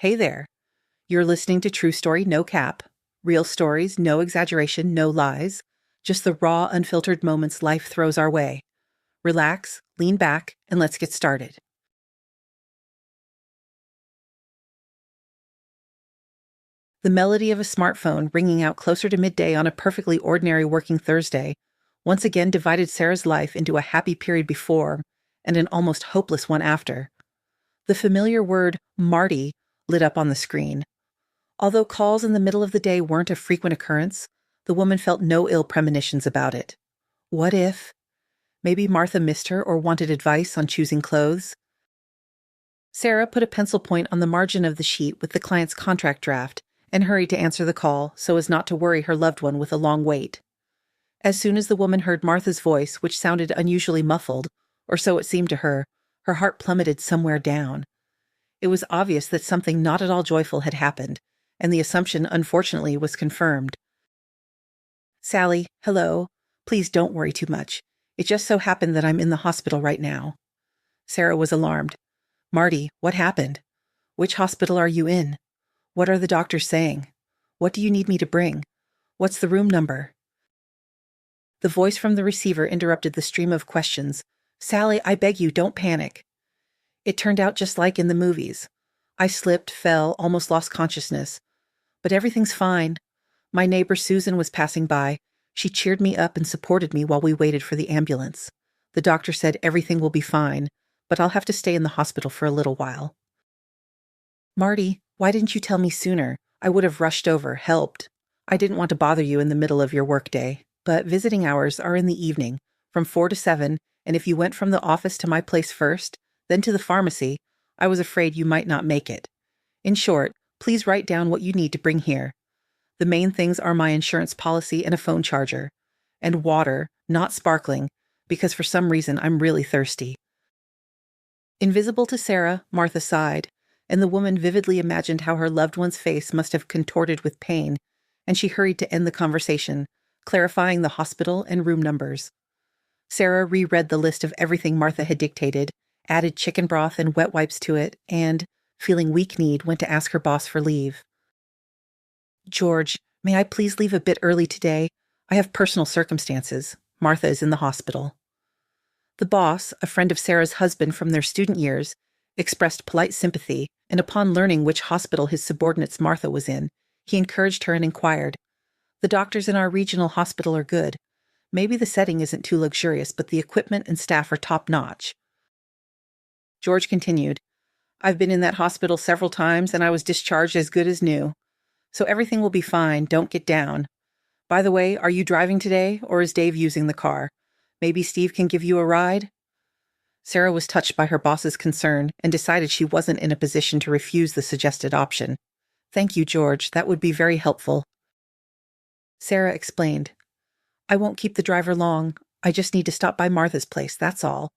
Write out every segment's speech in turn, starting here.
Hey there. You're listening to True Story No Cap. Real stories, no exaggeration, no lies. Just the raw, unfiltered moments life throws our way. Relax, lean back, and let's get started. The melody of a smartphone ringing out closer to midday on a perfectly ordinary working Thursday once again divided Sarah's life into a happy period before and an almost hopeless one after. The familiar word Marty lit up on the screen. Although calls in the middle of the day weren't a frequent occurrence, the woman felt no ill premonitions about it. What if? Maybe Martha missed her or wanted advice on choosing clothes? Sarah put a pencil point on the margin of the sheet with the client's contract draft and hurried to answer the call so as not to worry her loved one with a long wait. As soon as the woman heard Martha's voice, which sounded unusually muffled, or so it seemed to her heart plummeted somewhere down. It was obvious that something not at all joyful had happened, and the assumption, unfortunately, was confirmed. "Sally, hello. Please don't worry too much. It just so happened that I'm in the hospital right now." Sarah was alarmed. "Marty, what happened? Which hospital are you in? What are the doctors saying? What do you need me to bring? What's the room number?" The voice from the receiver interrupted the stream of questions. "Sally, I beg you, don't panic. It turned out just like in the movies. I slipped, fell, almost lost consciousness. But everything's fine. My neighbor Susan was passing by. She cheered me up and supported me while we waited for the ambulance. The doctor said everything will be fine, but I'll have to stay in the hospital for a little while." "Marty, why didn't you tell me sooner? I would have rushed over, helped. I didn't want to bother you in the middle of your workday, but visiting hours are in the evening, from 4 to 7, and if you went from the office to my place first, then to the pharmacy, I was afraid you might not make it. In short, please write down what you need to bring here. The main things are my insurance policy and a phone charger. And water, not sparkling, because for some reason I'm really thirsty." Invisible to Sarah, Martha sighed, and the woman vividly imagined how her loved one's face must have contorted with pain, and she hurried to end the conversation, clarifying the hospital and room numbers. Sarah reread the list of everything Martha had dictated, added chicken broth and wet wipes to it, and, feeling weak-kneed, went to ask her boss for leave. "George, may I please leave a bit early today? I have personal circumstances. Martha is in the hospital." The boss, a friend of Sarah's husband from their student years, expressed polite sympathy, and upon learning which hospital his subordinate's Martha was in, he encouraged her and inquired, "The doctors in our regional hospital are good. Maybe the setting isn't too luxurious, but the equipment and staff are top-notch." George continued, "I've been in that hospital several times, and I was discharged as good as new. So everything will be fine, don't get down. By the way, are you driving today, or is Dave using the car? Maybe Steve can give you a ride?" Sarah was touched by her boss's concern and decided she wasn't in a position to refuse the suggested option. "Thank you, George, that would be very helpful." Sarah explained, "I won't keep the driver long. I just need to stop by Martha's place, that's all.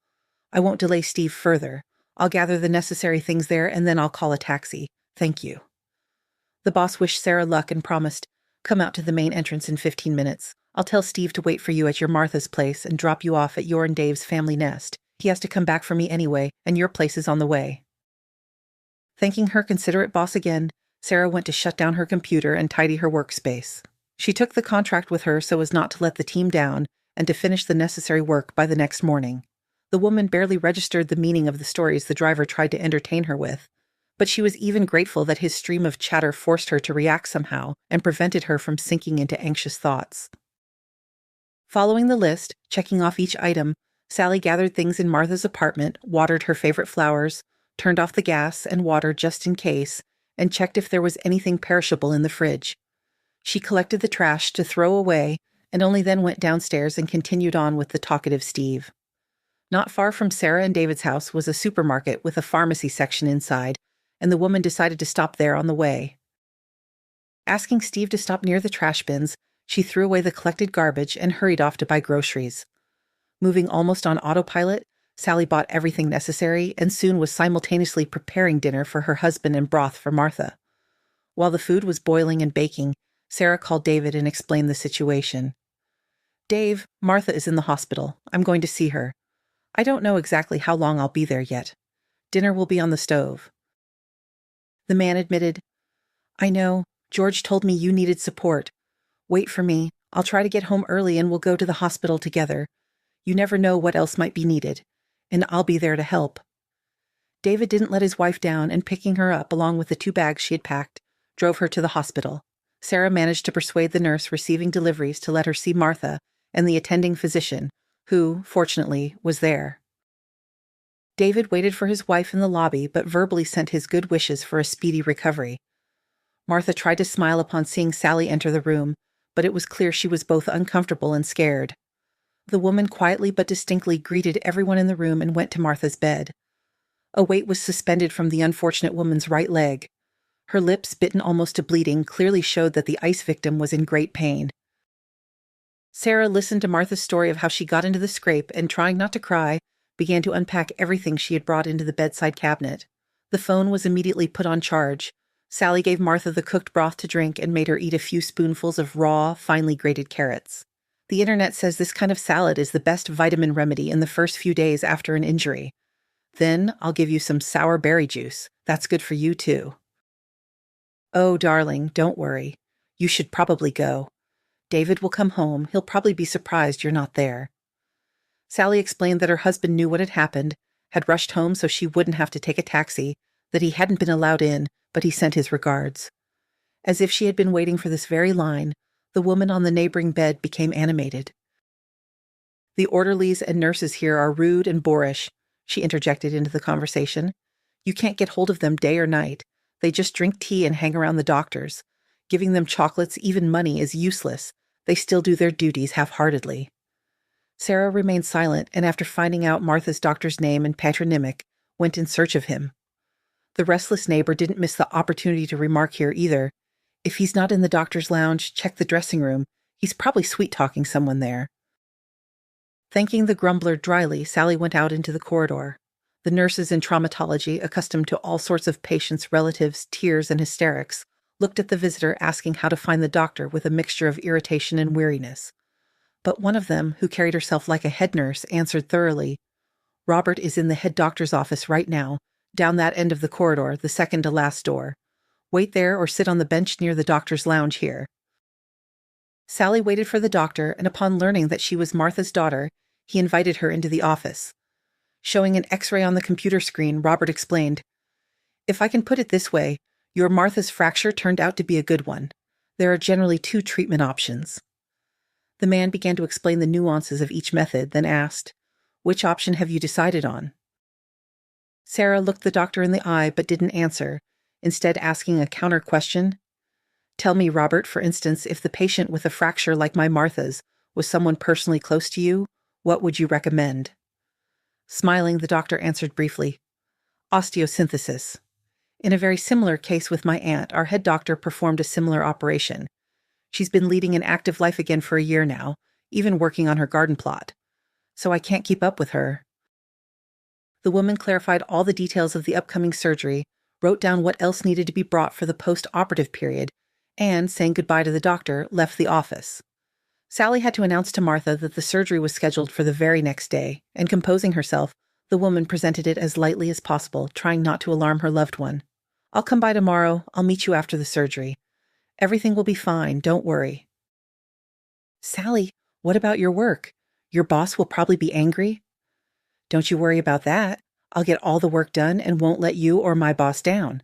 I won't delay Steve further. I'll gather the necessary things there and then I'll call a taxi. Thank you." The boss wished Sarah luck and promised, "Come out to the main entrance in 15 minutes. I'll tell Steve to wait for you at your Martha's place and drop you off at your and Dave's family nest. He has to come back for me anyway, and your place is on the way." Thanking her considerate boss again, Sarah went to shut down her computer and tidy her workspace. She took the contract with her so as not to let the team down and to finish the necessary work by the next morning. The woman barely registered the meaning of the stories the driver tried to entertain her with, but she was even grateful that his stream of chatter forced her to react somehow and prevented her from sinking into anxious thoughts. Following the list, checking off each item, Sally gathered things in Martha's apartment, watered her favorite flowers, turned off the gas and water just in case, and checked if there was anything perishable in the fridge. She collected the trash to throw away and only then went downstairs and continued on with the talkative Steve. Not far from Sarah and David's house was a supermarket with a pharmacy section inside, and the woman decided to stop there on the way. Asking Steve to stop near the trash bins, she threw away the collected garbage and hurried off to buy groceries. Moving almost on autopilot, Sally bought everything necessary and soon was simultaneously preparing dinner for her husband and broth for Martha. While the food was boiling and baking, Sarah called David and explained the situation. "Dave, Martha is in the hospital. I'm going to see her. I don't know exactly how long I'll be there yet. Dinner will be on the stove." The man admitted, "I know. George told me you needed support. Wait for me. I'll try to get home early and we'll go to the hospital together. You never know what else might be needed. And I'll be there to help." David didn't let his wife down, and picking her up along with the 2 bags she had packed, drove her to the hospital. Sarah managed to persuade the nurse receiving deliveries to let her see Martha and the attending physician, who, fortunately, was there. David waited for his wife in the lobby but verbally sent his good wishes for a speedy recovery. Martha tried to smile upon seeing Sally enter the room, but it was clear she was both uncomfortable and scared. The woman quietly but distinctly greeted everyone in the room and went to Martha's bed. A weight was suspended from the unfortunate woman's right leg. Her lips, bitten almost to bleeding, clearly showed that the ice victim was in great pain. Sarah listened to Martha's story of how she got into the scrape and, trying not to cry, began to unpack everything she had brought into the bedside cabinet. The phone was immediately put on charge. Sally gave Martha the cooked broth to drink and made her eat a few spoonfuls of raw, finely grated carrots. The internet says this kind of salad is the best vitamin remedy in the first few days after an injury. Then I'll give you some sour berry juice. That's good for you, too. Oh, darling, don't worry. You should probably go. David will come home. He'll probably be surprised you're not there. Sally explained that her husband knew what had happened, had rushed home so she wouldn't have to take a taxi, that he hadn't been allowed in, but he sent his regards. As if she had been waiting for this very line, the woman on the neighboring bed became animated. "The orderlies and nurses here are rude and boorish," she interjected into the conversation. "You can't get hold of them day or night. They just drink tea and hang around the doctors. Giving them chocolates, even money, is useless. They still do their duties half-heartedly." Sarah remained silent, and after finding out Martha's doctor's name and patronymic, went in search of him. The restless neighbor didn't miss the opportunity to remark here either. If he's not in the doctor's lounge, check the dressing room. He's probably sweet-talking someone there. Thanking the grumbler dryly, Sally went out into the corridor. The nurses in traumatology, accustomed to all sorts of patients' relatives, tears, and hysterics, looked at the visitor asking how to find the doctor with a mixture of irritation and weariness. But one of them, who carried herself like a head nurse, answered thoroughly, "Robert is in the head doctor's office right now, down that end of the corridor, the second to last door. Wait there or sit on the bench near the doctor's lounge here." Sally waited for the doctor, and upon learning that she was Martha's daughter, he invited her into the office. Showing an X-ray on the computer screen, Robert explained, "If I can put it this way, your Martha's fracture turned out to be a good one. There are generally 2 treatment options." The man began to explain the nuances of each method, then asked, "Which option have you decided on?" Sarah looked the doctor in the eye but didn't answer, instead asking a counter question. "Tell me, Robert, for instance, if the patient with a fracture like my Martha's was someone personally close to you, what would you recommend?" Smiling, the doctor answered briefly, "Osteosynthesis. In a very similar case with my aunt, our head doctor performed a similar operation. She's been leading an active life again for a year now, even working on her garden plot. So I can't keep up with her." The woman clarified all the details of the upcoming surgery, wrote down what else needed to be brought for the post-operative period, and, saying goodbye to the doctor, left the office. Sally had to announce to Martha that the surgery was scheduled for the very next day, and composing herself, the woman presented it as lightly as possible, trying not to alarm her loved one. "I'll come by tomorrow. I'll meet you after the surgery. Everything will be fine, don't worry." "Sally, what about your work? Your boss will probably be angry." "Don't you worry about that. I'll get all the work done and won't let you or my boss down."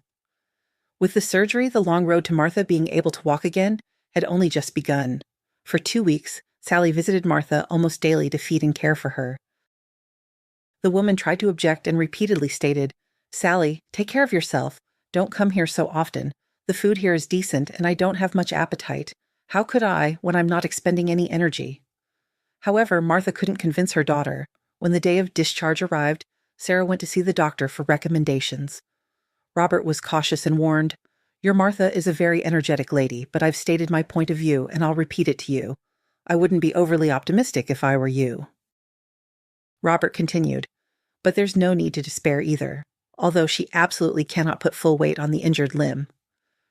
With the surgery, the long road to Martha being able to walk again had only just begun. For 2 weeks, Sally visited Martha almost daily to feed and care for her. The woman tried to object and repeatedly stated, "Sally, take care of yourself. Don't come here so often. The food here is decent, and I don't have much appetite. How could I, when I'm not expending any energy?" However, Martha couldn't convince her daughter. When the day of discharge arrived, Sarah went to see the doctor for recommendations. Robert was cautious and warned, "Your Martha is a very energetic lady, but I've stated my point of view, and I'll repeat it to you. I wouldn't be overly optimistic if I were you." Robert continued, "But there's no need to despair either, although she absolutely cannot put full weight on the injured limb.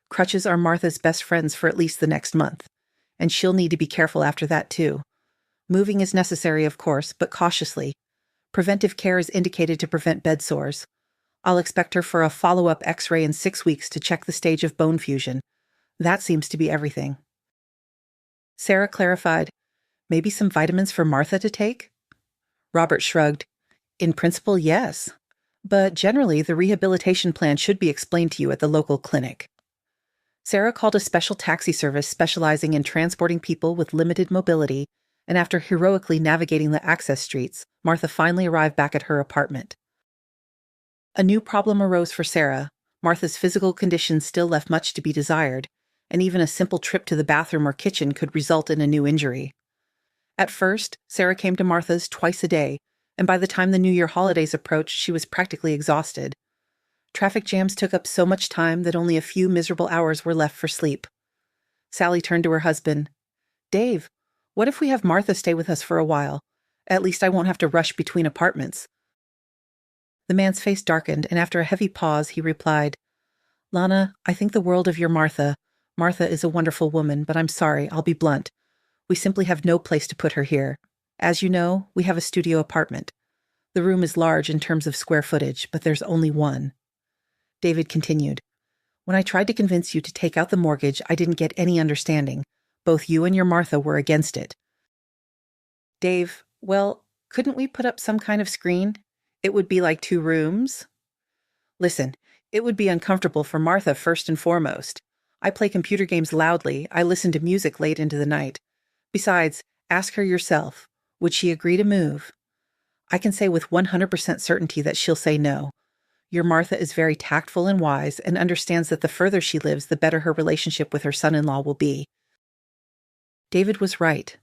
Crutches are Martha's best friends for at least the next month, and she'll need to be careful after that too. Moving is necessary, of course, but cautiously. Preventive care is indicated to prevent bed sores. I'll expect her for a follow-up X-ray in 6 weeks to check the stage of bone fusion. That seems to be everything. Sarah clarified, maybe some vitamins for Martha to take? Robert shrugged. In principle, yes. But generally, the rehabilitation plan should be explained to you at the local clinic. Sarah called a special taxi service specializing in transporting people with limited mobility, and after heroically navigating the access streets, Martha finally arrived back at her apartment. A new problem arose for Sarah. Martha's physical condition still left much to be desired, and even a simple trip to the bathroom or kitchen could result in a new injury. At first, Sarah came to Martha's twice a day, and by the time the New Year holidays approached, she was practically exhausted. Traffic jams took up so much time that only a few miserable hours were left for sleep. Sally turned to her husband. Dave, what if we have Martha stay with us for a while? At least I won't have to rush between apartments. The man's face darkened, and after a heavy pause, he replied, Lana, I think the world of your Martha. Martha is a wonderful woman, but I'm sorry, I'll be blunt. We simply have no place to put her here. As you know, we have a studio apartment. The room is large in terms of square footage, but there's only one. David continued, When I tried to convince you to take out the mortgage, I didn't get any understanding. Both you and your Martha were against it. Dave, well, couldn't we put up some kind of screen? It would be like 2 rooms. Listen, it would be uncomfortable for Martha first and foremost. I play computer games loudly. I listen to music late into the night. Besides, ask her yourself. Would she agree to move? I can say with 100% certainty that she'll say no. Your Martha is very tactful and wise and understands that the further she lives, the better her relationship with her son-in-law will be. David was right.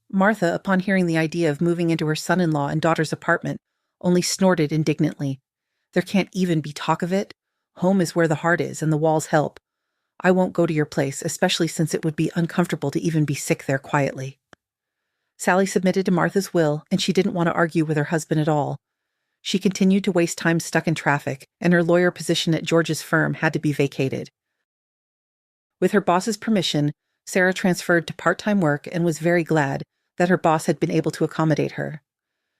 Martha, upon hearing the idea of moving into her son-in-law and daughter's apartment, only snorted indignantly. There can't even be talk of it. Home is where the heart is, and the walls help. I won't go to your place, especially since it would be uncomfortable to even be sick there quietly. Sally submitted to Martha's will, and she didn't want to argue with her husband at all. She continued to waste time stuck in traffic, and her lawyer position at George's firm had to be vacated. With her boss's permission, Sarah transferred to part-time work and was very glad that her boss had been able to accommodate her.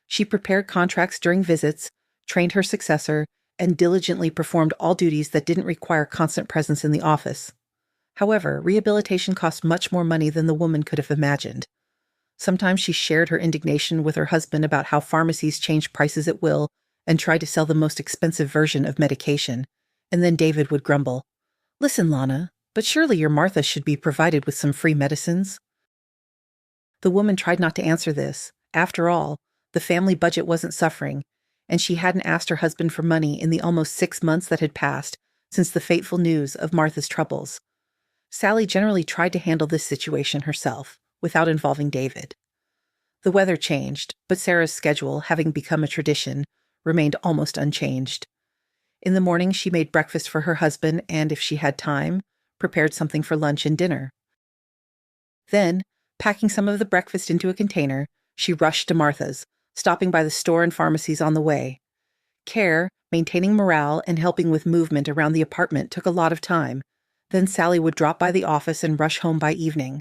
She prepared contracts during visits, trained her successor, and diligently performed all duties that didn't require constant presence in the office. However, rehabilitation cost much more money than the woman could have imagined. Sometimes she shared her indignation with her husband about how pharmacies changed prices at will and tried to sell the most expensive version of medication, and then David would grumble, Listen, Lana, but surely your Martha should be provided with some free medicines. The woman tried not to answer this. After all, the family budget wasn't suffering, and she hadn't asked her husband for money in the almost 6 months that had passed since the fateful news of Martha's troubles. Sally generally tried to handle this situation herself, without involving David. The weather changed, but Sarah's schedule, having become a tradition, remained almost unchanged. In the morning, she made breakfast for her husband and, if she had time, prepared something for lunch and dinner. Then, packing some of the breakfast into a container, she rushed to Martha's, stopping by the store and pharmacies on the way. Care, maintaining morale, and helping with movement around the apartment took a lot of time. Then Sally would drop by the office and rush home by evening.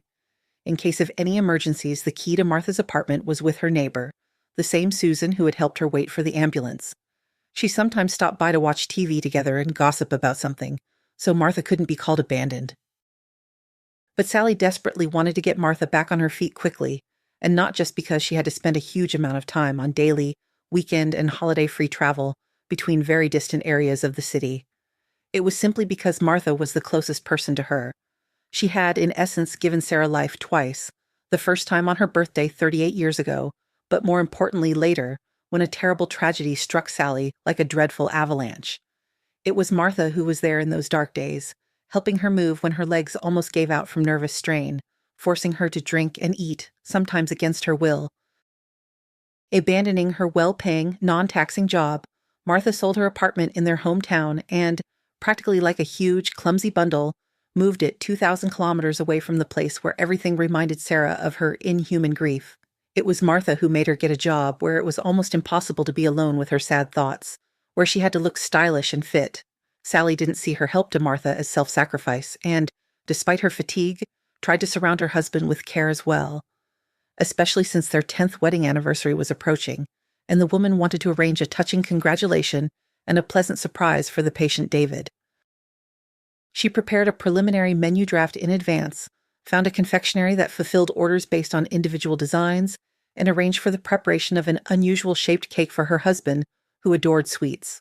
In case of any emergencies, the key to Martha's apartment was with her neighbor, the same Susan who had helped her wait for the ambulance. She sometimes stopped by to watch TV together and gossip about something, so Martha couldn't be called abandoned. But Sally desperately wanted to get Martha back on her feet quickly, and not just because she had to spend a huge amount of time on daily, weekend, and holiday-free travel between very distant areas of the city. It was simply because Martha was the closest person to her. She had, in essence, given Sarah life twice, the first time on her birthday 38 years ago, but more importantly later, when a terrible tragedy struck Sally like a dreadful avalanche. It was Martha who was there in those dark days, helping her move when her legs almost gave out from nervous strain, forcing her to drink and eat, sometimes against her will. Abandoning her well-paying, non-taxing job, Martha sold her apartment in their hometown and, practically like a huge, clumsy bundle, moved it 2,000 kilometers away from the place where everything reminded Sarah of her inhuman grief. It was Martha who made her get a job where it was almost impossible to be alone with her sad thoughts, where she had to look stylish and fit. Sally didn't see her help to Martha as self-sacrifice and, despite her fatigue, tried to surround her husband with care as well. Especially since their 10th wedding anniversary was approaching, and the woman wanted to arrange a touching congratulation and a pleasant surprise for the patient David. She prepared a preliminary menu draft in advance, found a confectionery that fulfilled orders based on individual designs, and arranged for the preparation of an unusual-shaped cake for her husband, who adored sweets.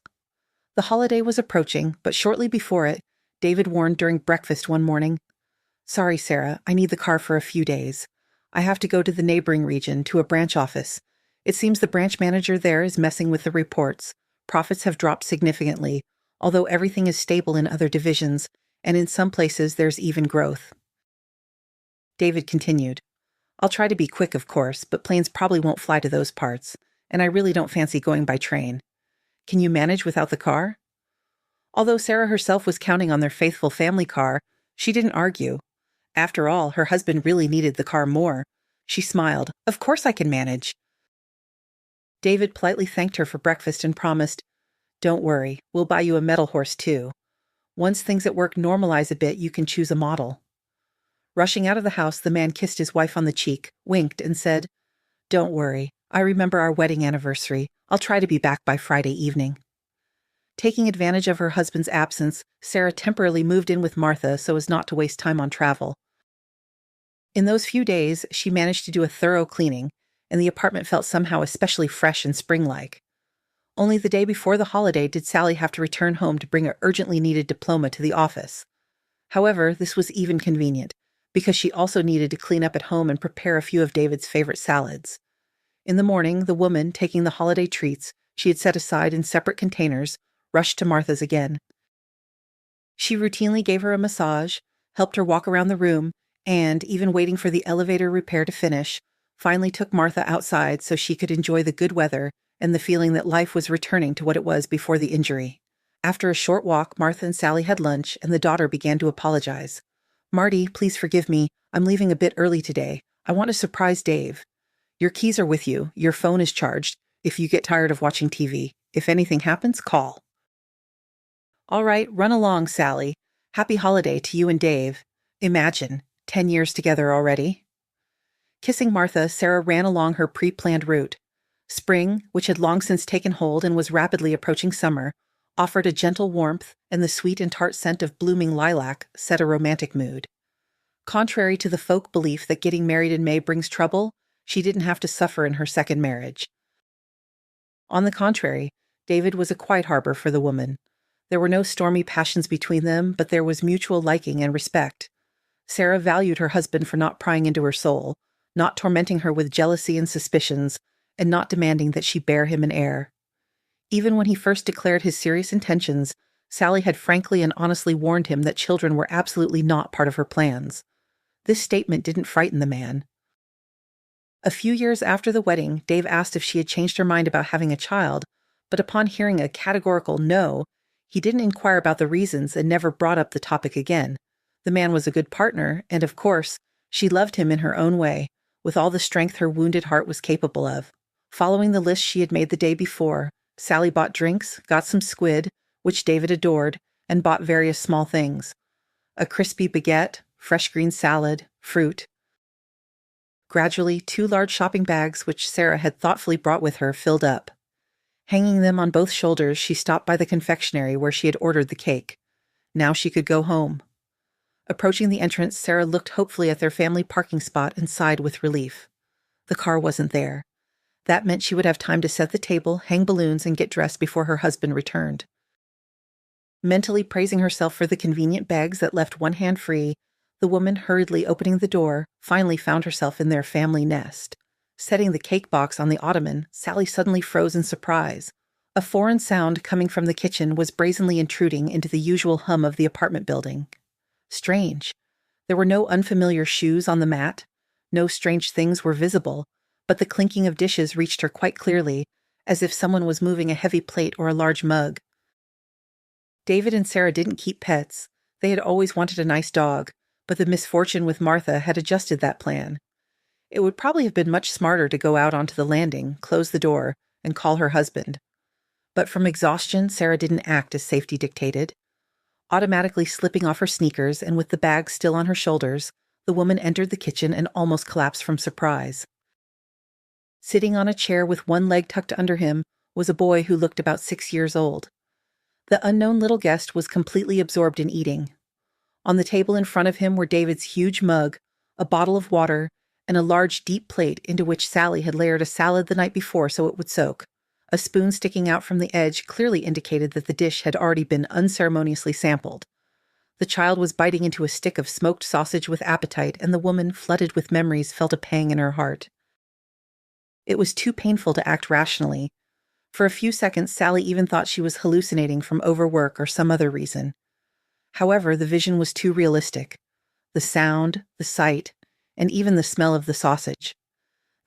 The holiday was approaching, but shortly before it, David warned during breakfast one morning, "Sorry, Sarah, I need the car for a few days. I have to go to the neighboring region, to a branch office. It seems the branch manager there is messing with the reports. Profits have dropped significantly, although everything is stable in other divisions, and in some places there's even growth." David continued, "I'll try to be quick, of course, but planes probably won't fly to those parts, and I really don't fancy going by train. Can you manage without the car?" Although Sarah herself was counting on their faithful family car, she didn't argue. After all, her husband really needed the car more. She smiled. "Of course I can manage." David politely thanked her for breakfast and promised, "Don't worry, we'll buy you a metal horse too. Once things at work normalize a bit, you can choose a model." Rushing out of the house, the man kissed his wife on the cheek, winked, and said, "Don't worry, I remember our wedding anniversary. I'll try to be back by Friday evening." Taking advantage of her husband's absence, Sarah temporarily moved in with Martha so as not to waste time on travel. In those few days, she managed to do a thorough cleaning, and the apartment felt somehow especially fresh and spring-like. Only the day before the holiday did Sally have to return home to bring an urgently needed diploma to the office. However, this was even convenient, because she also needed to clean up at home and prepare a few of David's favorite salads. In the morning, the woman, taking the holiday treats she had set aside in separate containers, rushed to Martha's again. She routinely gave her a massage, helped her walk around the room, and, even waiting for the elevator repair to finish, finally took Martha outside so she could enjoy the good weather and the feeling that life was returning to what it was before the injury. After a short walk, Martha and Sally had lunch, and the daughter began to apologize. "Marty, please forgive me. I'm leaving a bit early today. I want to surprise Dave. Your keys are with you. Your phone is charged. If you get tired of watching TV. If anything happens, call." "All right, run along, Sally. Happy holiday to you and Dave. Imagine, 10 years together already." Kissing Martha, Sarah ran along her pre-planned route. Spring, which had long since taken hold and was rapidly approaching summer, offered a gentle warmth, and the sweet and tart scent of blooming lilac set a romantic mood. Contrary to the folk belief that getting married in May brings trouble, she didn't have to suffer in her second marriage. On the contrary, David was a quiet harbor for the woman. There were no stormy passions between them, but there was mutual liking and respect. Sarah valued her husband for not prying into her soul, not tormenting her with jealousy and suspicions, and not demanding that she bear him an heir. Even when he first declared his serious intentions, Sally had frankly and honestly warned him that children were absolutely not part of her plans. This statement didn't frighten the man. A few years after the wedding, Dave asked if she had changed her mind about having a child, but upon hearing a categorical no, he didn't inquire about the reasons and never brought up the topic again. The man was a good partner, and of course, she loved him in her own way, with all the strength her wounded heart was capable of. Following the list she had made the day before, Sally bought drinks, got some squid, which David adored, and bought various small things. A crispy baguette, fresh green salad, fruit. Gradually, 2 large shopping bags, which Sarah had thoughtfully brought with her, filled up. Hanging them on both shoulders, she stopped by the confectionery where she had ordered the cake. Now she could go home. Approaching the entrance, Sarah looked hopefully at their family parking spot and sighed with relief. The car wasn't there. That meant she would have time to set the table, hang balloons, and get dressed before her husband returned. Mentally praising herself for the convenient bags that left one hand free, the woman, hurriedly opening the door, finally found herself in their family nest. Setting the cake box on the ottoman, Sally suddenly froze in surprise. A foreign sound coming from the kitchen was brazenly intruding into the usual hum of the apartment building. Strange. There were no unfamiliar shoes on the mat. No strange things were visible, but the clinking of dishes reached her quite clearly, as if someone was moving a heavy plate or a large mug. David and Sarah didn't keep pets. They had always wanted a nice dog, but the misfortune with Martha had adjusted that plan. It would probably have been much smarter to go out onto the landing, close the door, and call her husband. But from exhaustion, Sarah didn't act as safety dictated. Automatically slipping off her sneakers and with the bag still on her shoulders, the woman entered the kitchen and almost collapsed from surprise. Sitting on a chair with one leg tucked under him was a boy who looked about 6 years old. The unknown little guest was completely absorbed in eating. On the table in front of him were David's huge mug, a bottle of water, and a large deep plate into which Sally had layered a salad the night before so it would soak. A spoon sticking out from the edge clearly indicated that the dish had already been unceremoniously sampled. The child was biting into a stick of smoked sausage with appetite, and the woman, flooded with memories, felt a pang in her heart. It was too painful to act rationally. For a few seconds, Sally even thought she was hallucinating from overwork or some other reason. However, the vision was too realistic. The sound, the sight, and even the smell of the sausage.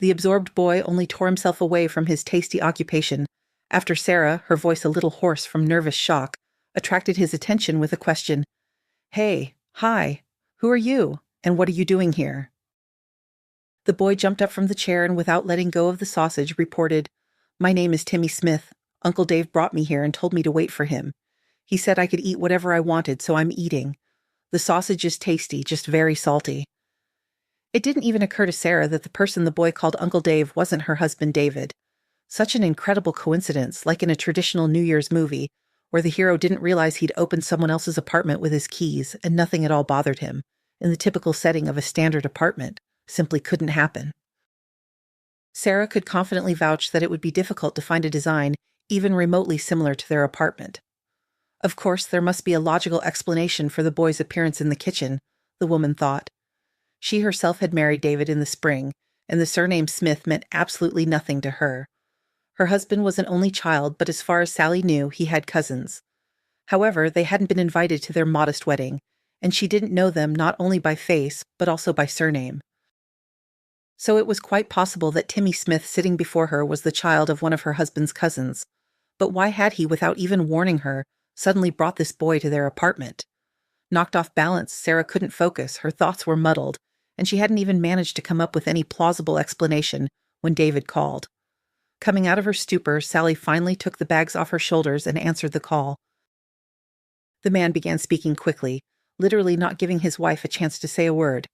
The absorbed boy only tore himself away from his tasty occupation after Sarah, her voice a little hoarse from nervous shock, attracted his attention with a question. "Hey, hi, who are you, and what are you doing here?" The boy jumped up from the chair and without letting go of the sausage reported, "My name is Timmy Smith. Uncle Dave brought me here and told me to wait for him. He said I could eat whatever I wanted, so I'm eating. The sausage is tasty, just very salty." It didn't even occur to Sarah that the person the boy called Uncle Dave wasn't her husband David. Such an incredible coincidence, like in a traditional New Year's movie, where the hero didn't realize he'd opened someone else's apartment with his keys and nothing at all bothered him, in the typical setting of a standard apartment. Simply couldn't happen. Sarah could confidently vouch that it would be difficult to find a design even remotely similar to their apartment. Of course, there must be a logical explanation for the boy's appearance in the kitchen, the woman thought. She herself had married David in the spring, and the surname Smith meant absolutely nothing to her. Her husband was an only child, but as far as Sally knew, he had cousins. However, they hadn't been invited to their modest wedding, and she didn't know them not only by face, but also by surname. So it was quite possible that Timmy Smith sitting before her was the child of one of her husband's cousins. But why had he, without even warning her, suddenly brought this boy to their apartment? Knocked off balance, Sarah couldn't focus, her thoughts were muddled, and she hadn't even managed to come up with any plausible explanation when David called. Coming out of her stupor, Sally finally took the bags off her shoulders and answered the call. The man began speaking quickly, literally not giving his wife a chance to say a word.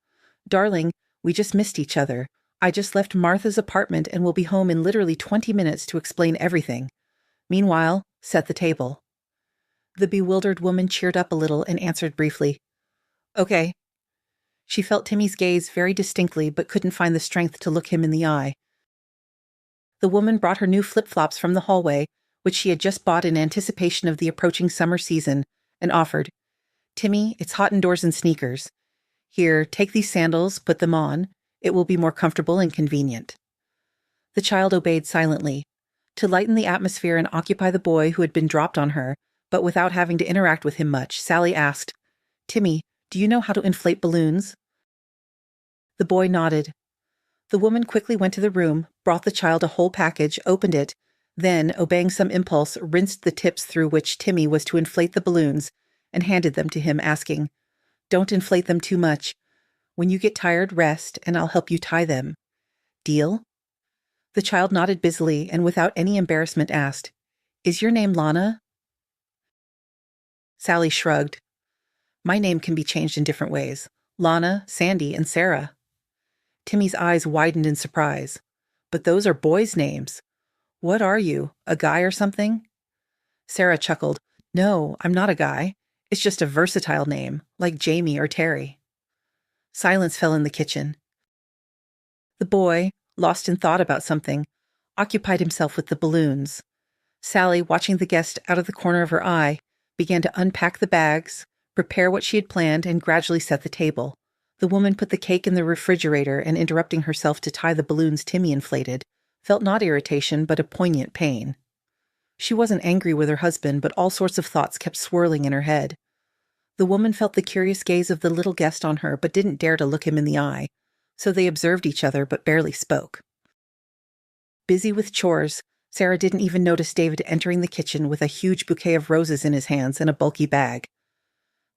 "Darling, we just missed each other. I just left Martha's apartment and will be home in literally 20 minutes to explain everything. Meanwhile, set the table." The bewildered woman cheered up a little and answered briefly, "Okay." She felt Timmy's gaze very distinctly but couldn't find the strength to look him in the eye. The woman brought her new flip-flops from the hallway, which she had just bought in anticipation of the approaching summer season, and offered, "Timmy, it's hot indoors in sneakers. Here, take these sandals, put them on. It will be more comfortable and convenient." The child obeyed silently. To lighten the atmosphere and occupy the boy who had been dropped on her, but without having to interact with him much, Sally asked, "Timmy, do you know how to inflate balloons?" The boy nodded. The woman quickly went to the room, brought the child a whole package, opened it, then, obeying some impulse, rinsed the tips through which Timmy was to inflate the balloons, and handed them to him, asking, "Don't inflate them too much. When you get tired, rest, and I'll help you tie them. Deal?" The child nodded busily and without any embarrassment asked, "Is your name Lana?" Sally shrugged. "My name can be changed in different ways. Lana, Sandy, and Sarah." Timmy's eyes widened in surprise. "But those are boys' names. What are you, a guy or something?" Sarah chuckled. "No, I'm not a guy. It's just a versatile name, like Jamie or Terry." Silence fell in the kitchen. The boy, lost in thought about something, occupied himself with the balloons. Sally, watching the guest out of the corner of her eye, began to unpack the bags, prepare what she had planned, and gradually set the table. The woman put the cake in the refrigerator and, interrupting herself to tie the balloons Timmy inflated, felt not irritation but a poignant pain. She wasn't angry with her husband, but all sorts of thoughts kept swirling in her head. The woman felt the curious gaze of the little guest on her but didn't dare to look him in the eye, so they observed each other but barely spoke. Busy with chores, Sarah didn't even notice David entering the kitchen with a huge bouquet of roses in his hands and a bulky bag.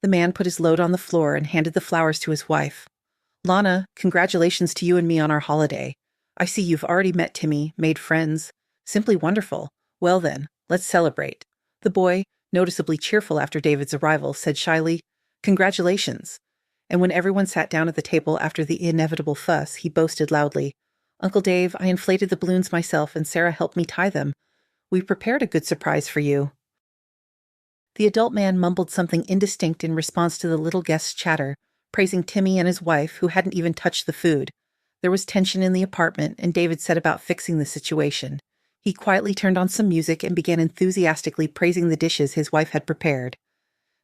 The man put his load on the floor and handed the flowers to his wife. "Lana, congratulations to you and me on our holiday. I see you've already met Timmy, made friends. Simply wonderful. Well then, let's celebrate." The boy, noticeably cheerful after David's arrival, said shyly, "Congratulations." And when everyone sat down at the table after the inevitable fuss, he boasted loudly, "Uncle Dave, I inflated the balloons myself and Sarah helped me tie them. We prepared a good surprise for you." The adult man mumbled something indistinct in response to the little guest's chatter, praising Timmy and his wife, who hadn't even touched the food. There was tension in the apartment, and David set about fixing the situation. He quietly turned on some music and began enthusiastically praising the dishes his wife had prepared.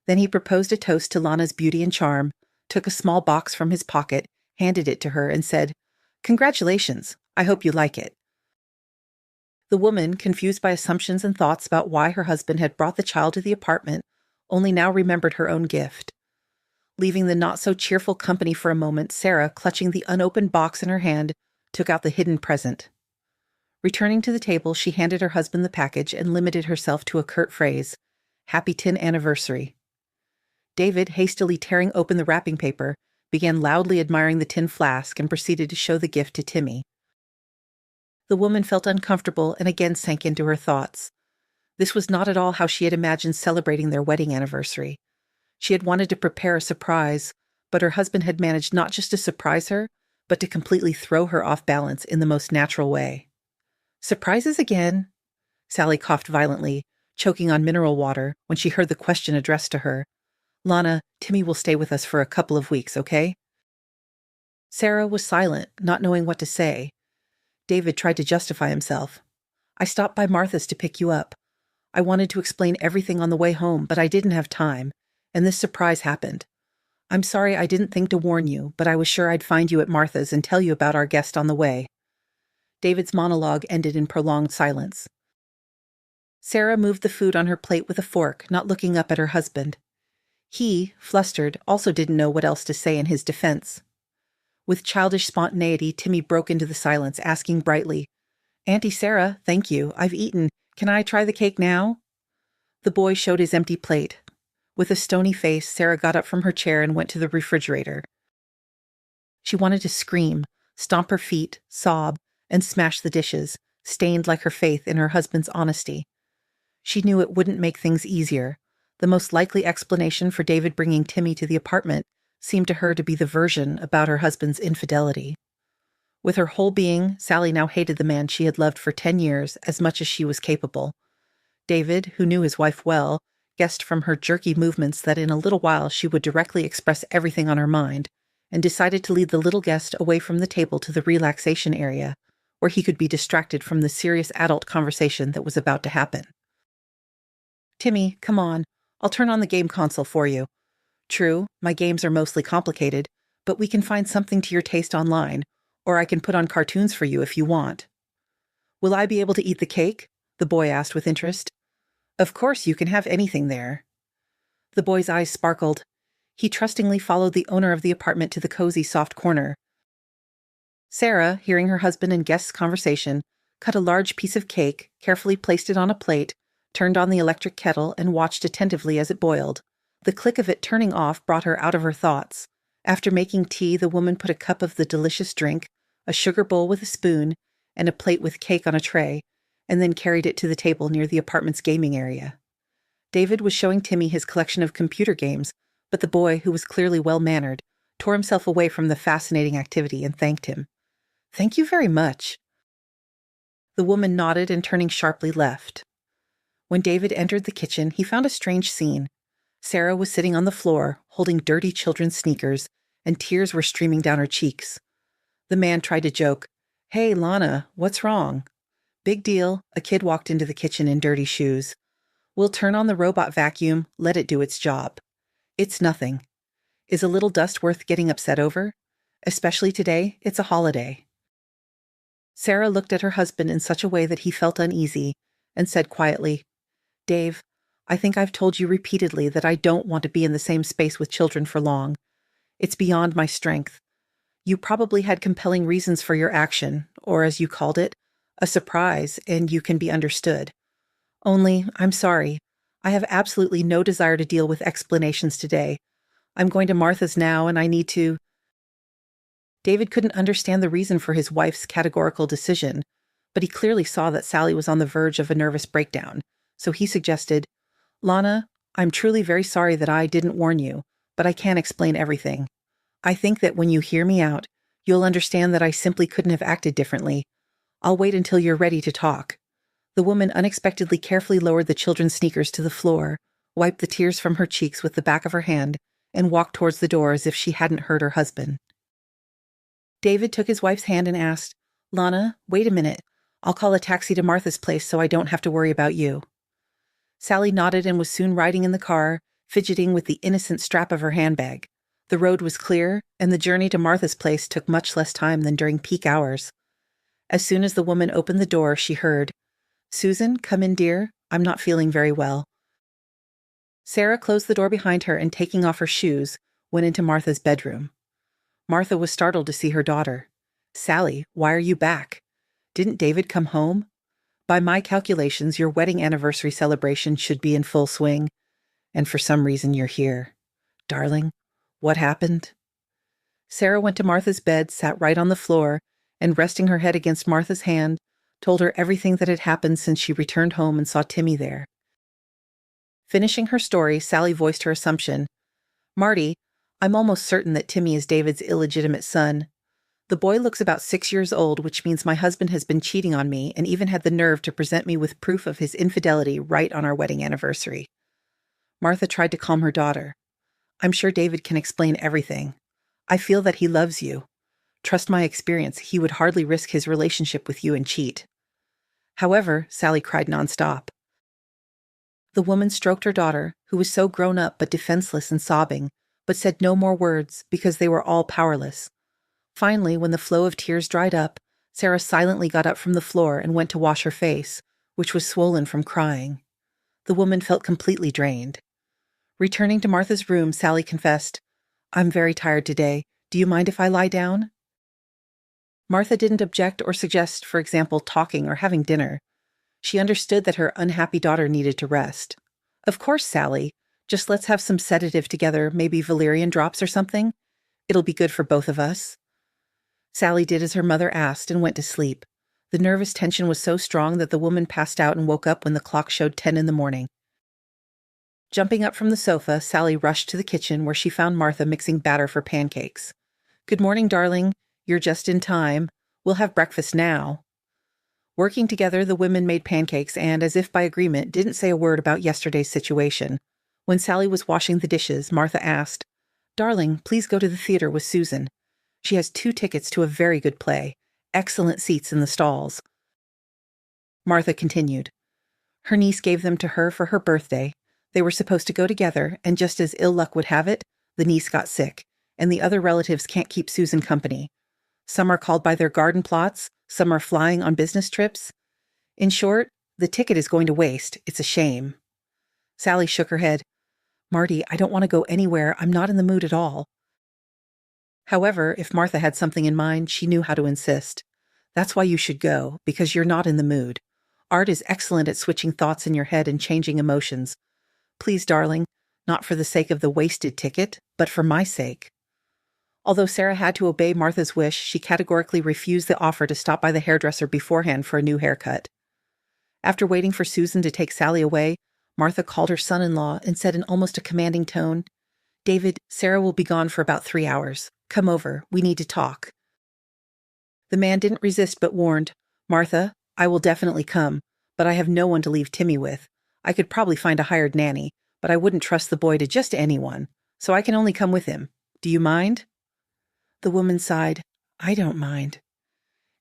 Then he proposed a toast to Lana's beauty and charm, took a small box from his pocket, handed it to her, and said, "Congratulations. I hope you like it." The woman, confused by assumptions and thoughts about why her husband had brought the child to the apartment, only now remembered her own gift. Leaving the not-so-cheerful company for a moment, Sarah, clutching the unopened box in her hand, took out the hidden present. Returning to the table, she handed her husband the package and limited herself to a curt phrase, "Happy 10th anniversary." David, hastily tearing open the wrapping paper, began loudly admiring the tin flask and proceeded to show the gift to Timmy. The woman felt uncomfortable and again sank into her thoughts. This was not at all how she had imagined celebrating their wedding anniversary. She had wanted to prepare a surprise, but her husband had managed not just to surprise her, but to completely throw her off balance in the most natural way. "Surprises again?" Sally coughed violently, choking on mineral water, when she heard the question addressed to her. "Lana, Timmy will stay with us for a couple of weeks, okay?" Sarah was silent, not knowing what to say. David tried to justify himself. "I stopped by Martha's to pick you up. I wanted to explain everything on the way home, but I didn't have time, and this surprise happened. I'm sorry I didn't think to warn you, but I was sure I'd find you at Martha's and tell you about our guest on the way." David's monologue ended in prolonged silence. Sarah moved the food on her plate with a fork, not looking up at her husband. He, flustered, also didn't know what else to say in his defense. With childish spontaneity, Timmy broke into the silence, asking brightly, "Auntie Sarah, thank you. I've eaten. Can I try the cake now?" The boy showed his empty plate. With a stony face, Sarah got up from her chair and went to the refrigerator. She wanted to scream, stomp her feet, sob, and smash the dishes, stained like her faith in her husband's honesty. She knew it wouldn't make things easier. The most likely explanation for David bringing Timmy to the apartment seemed to her to be the version about her husband's infidelity. With her whole being, Sally now hated the man she had loved for 10 years as much as she was capable. David, who knew his wife well, guessed from her jerky movements that in a little while she would directly express everything on her mind, and decided to lead the little guest away from the table to the relaxation area, where he could be distracted from the serious adult conversation that was about to happen. "Timmy, come on. I'll turn on the game console for you. True, my games are mostly complicated, but we can find something to your taste online, or I can put on cartoons for you if you want." "Will I be able to eat the cake?" the boy asked with interest. "Of course, you can have anything there." The boy's eyes sparkled. He trustingly followed the owner of the apartment to the cozy, soft corner. Sarah, hearing her husband and guest's conversation, cut a large piece of cake, carefully placed it on a plate, turned on the electric kettle, and watched attentively as it boiled. The click of it turning off brought her out of her thoughts. After making tea, the woman put a cup of the delicious drink, a sugar bowl with a spoon, and a plate with cake on a tray, and then carried it to the table near the apartment's gaming area. David was showing Timmy his collection of computer games, but the boy, who was clearly well-mannered, tore himself away from the fascinating activity and thanked him. "Thank you very much." The woman nodded and, turning sharply, left. When David entered the kitchen, he found a strange scene. Sarah was sitting on the floor, holding dirty children's sneakers, and tears were streaming down her cheeks. The man tried to joke, "Hey, Lana, what's wrong?" "Big deal. A kid walked into the kitchen in dirty shoes. We'll turn on the robot vacuum, let it do its job. It's nothing. Is a little dust worth getting upset over? Especially today, it's a holiday." Sarah looked at her husband in such a way that he felt uneasy, and said quietly, "Dave, I think I've told you repeatedly that I don't want to be in the same space with children for long. It's beyond my strength. You probably had compelling reasons for your action, or as you called it, a surprise, and you can be understood. Only, I'm sorry. I have absolutely no desire to deal with explanations today. I'm going to Martha's now, and I need to—" David couldn't understand the reason for his wife's categorical decision, but he clearly saw that Sally was on the verge of a nervous breakdown, so he suggested, "Lana, I'm truly very sorry that I didn't warn you, but I can't explain everything. I think that when you hear me out, you'll understand that I simply couldn't have acted differently. I'll wait until you're ready to talk." The woman unexpectedly carefully lowered the children's sneakers to the floor, wiped the tears from her cheeks with the back of her hand, and walked towards the door as if she hadn't heard her husband. David took his wife's hand and asked, "Lana, wait a minute. I'll call a taxi to Martha's place so I don't have to worry about you." Sally nodded and was soon riding in the car, fidgeting with the innocent strap of her handbag. The road was clear, and the journey to Martha's place took much less time than during peak hours. As soon as the woman opened the door, she heard, "Susan, come in, dear. I'm not feeling very well." Sarah closed the door behind her and, taking off her shoes, went into Martha's bedroom. Martha was startled to see her daughter. "Sally, why are you back? Didn't David come home? By my calculations, your wedding anniversary celebration should be in full swing, and for some reason you're here. Darling, what happened?" Sarah went to Martha's bed, sat right on the floor, and resting her head against Martha's hand, told her everything that had happened since she returned home and saw Timmy there. Finishing her story, Sally voiced her assumption. "Marty, I'm almost certain that Timmy is David's illegitimate son. The boy looks about 6 years old, which means my husband has been cheating on me and even had the nerve to present me with proof of his infidelity right on our wedding anniversary." Martha tried to calm her daughter. "I'm sure David can explain everything. I feel that he loves you. Trust my experience, he would hardly risk his relationship with you and cheat." However, Sally cried nonstop. The woman stroked her daughter, who was so grown up but defenseless and sobbing, but said no more words because they were all powerless. Finally, when the flow of tears dried up, Sarah silently got up from the floor and went to wash her face, which was swollen from crying. The woman felt completely drained. Returning to Martha's room, Sally confessed, "I'm very tired today. Do you mind if I lie down?" Martha didn't object or suggest, for example, talking or having dinner. She understood that her unhappy daughter needed to rest. "Of course, Sally. Just let's have some sedative together, maybe valerian drops or something. It'll be good for both of us." Sally did as her mother asked and went to sleep. The nervous tension was so strong that the woman passed out and woke up when the clock showed 10 in the morning. Jumping up from the sofa, Sally rushed to the kitchen where she found Martha mixing batter for pancakes. "Good morning, darling. You're just in time. We'll have breakfast now." Working together, the women made pancakes and, as if by agreement, didn't say a word about yesterday's situation. When Sally was washing the dishes, Martha asked, "Darling, please go to the theater with Susan. She has 2 tickets to a very good play. Excellent seats in the stalls." Martha continued. "Her niece gave them to her for her birthday. They were supposed to go together, and just as ill luck would have it, the niece got sick, and the other relatives can't keep Susan company. Some are called by their garden plots, some are flying on business trips. In short, the ticket is going to waste. It's a shame." Sally shook her head. "Marty, I don't want to go anywhere. I'm not in the mood at all." However, if Martha had something in mind, she knew how to insist. "That's why you should go, because you're not in the mood. Art is excellent at switching thoughts in your head and changing emotions. Please, darling, not for the sake of the wasted ticket, but for my sake." Although Sarah had to obey Martha's wish, she categorically refused the offer to stop by the hairdresser beforehand for a new haircut. After waiting for Susan to take Sally away, Martha called her son-in-law and said in almost a commanding tone, "David, Sarah will be gone for about 3 hours. Come over. We need to talk." The man didn't resist but warned, "Martha, I will definitely come, but I have no one to leave Timmy with. I could probably find a hired nanny, but I wouldn't trust the boy to just anyone, so I can only come with him. Do you mind?" The woman sighed, "I don't mind."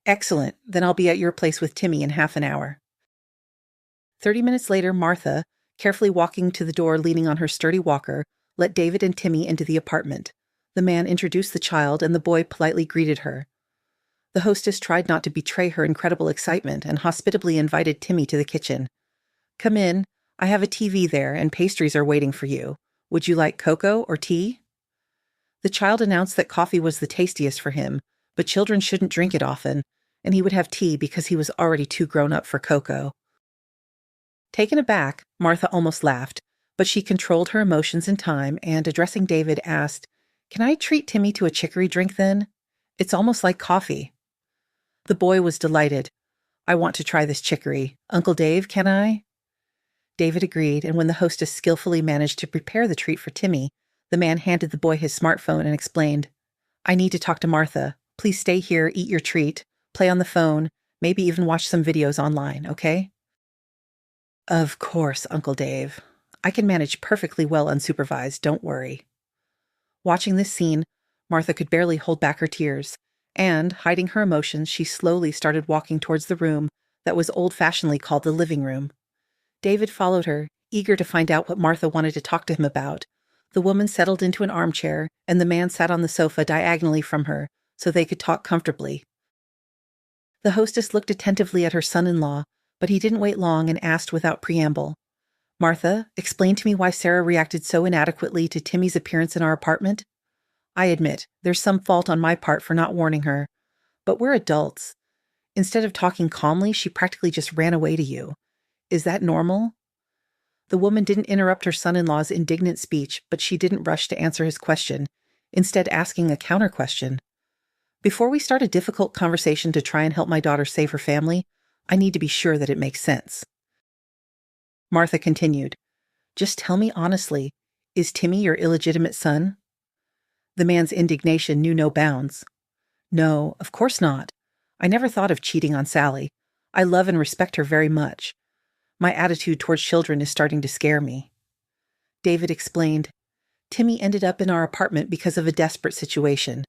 "Excellent. Then I'll be at your place with Timmy in half an hour." 30 minutes later, Martha, carefully walking to the door leaning on her sturdy walker, let David and Timmy into the apartment. The man introduced the child, and the boy politely greeted her. The hostess tried not to betray her incredible excitement and hospitably invited Timmy to the kitchen. "Come in. I have a TV there, and pastries are waiting for you. Would you like cocoa or tea?" The child announced that coffee was the tastiest for him, but children shouldn't drink it often, and he would have tea because he was already too grown up for cocoa. Taken aback, Martha almost laughed, but she controlled her emotions in time and, addressing David, asked, "Can I treat Timmy to a chicory drink then? It's almost like coffee." The boy was delighted. "I want to try this chicory. Uncle Dave, can I?" David agreed, and when the hostess skillfully managed to prepare the treat for Timmy, the man handed the boy his smartphone and explained, "I need to talk to Martha. Please stay here, eat your treat, play on the phone, maybe even watch some videos online, okay?" "Of course, Uncle Dave. I can manage perfectly well unsupervised, don't worry. Watching this scene, Martha could barely hold back her tears, and, hiding her emotions, she slowly started walking towards the room that was old-fashionedly called the living room. David followed her, eager to find out what Martha wanted to talk to him about. The woman settled into an armchair, and the man sat on the sofa diagonally from her, so they could talk comfortably. The hostess looked attentively at her son-in-law, but he didn't wait long and asked without preamble, "Martha, explain to me why Sarah reacted so inadequately to Timmy's appearance in our apartment. I admit, there's some fault on my part for not warning her, but we're adults. Instead of talking calmly, she practically just ran away to you. Is that normal?" The woman didn't interrupt her son-in-law's indignant speech, but she didn't rush to answer his question, instead asking a counter-question. "Before we start a difficult conversation to try and help my daughter save her family, I need to be sure that it makes sense." Martha continued, "Just tell me honestly, is Timmy your illegitimate son?" The man's indignation knew no bounds. "No, of course not. I never thought of cheating on Sally. I love and respect her very much. My attitude towards children is starting to scare me." David explained, "Timmy ended up in our apartment because of a desperate situation.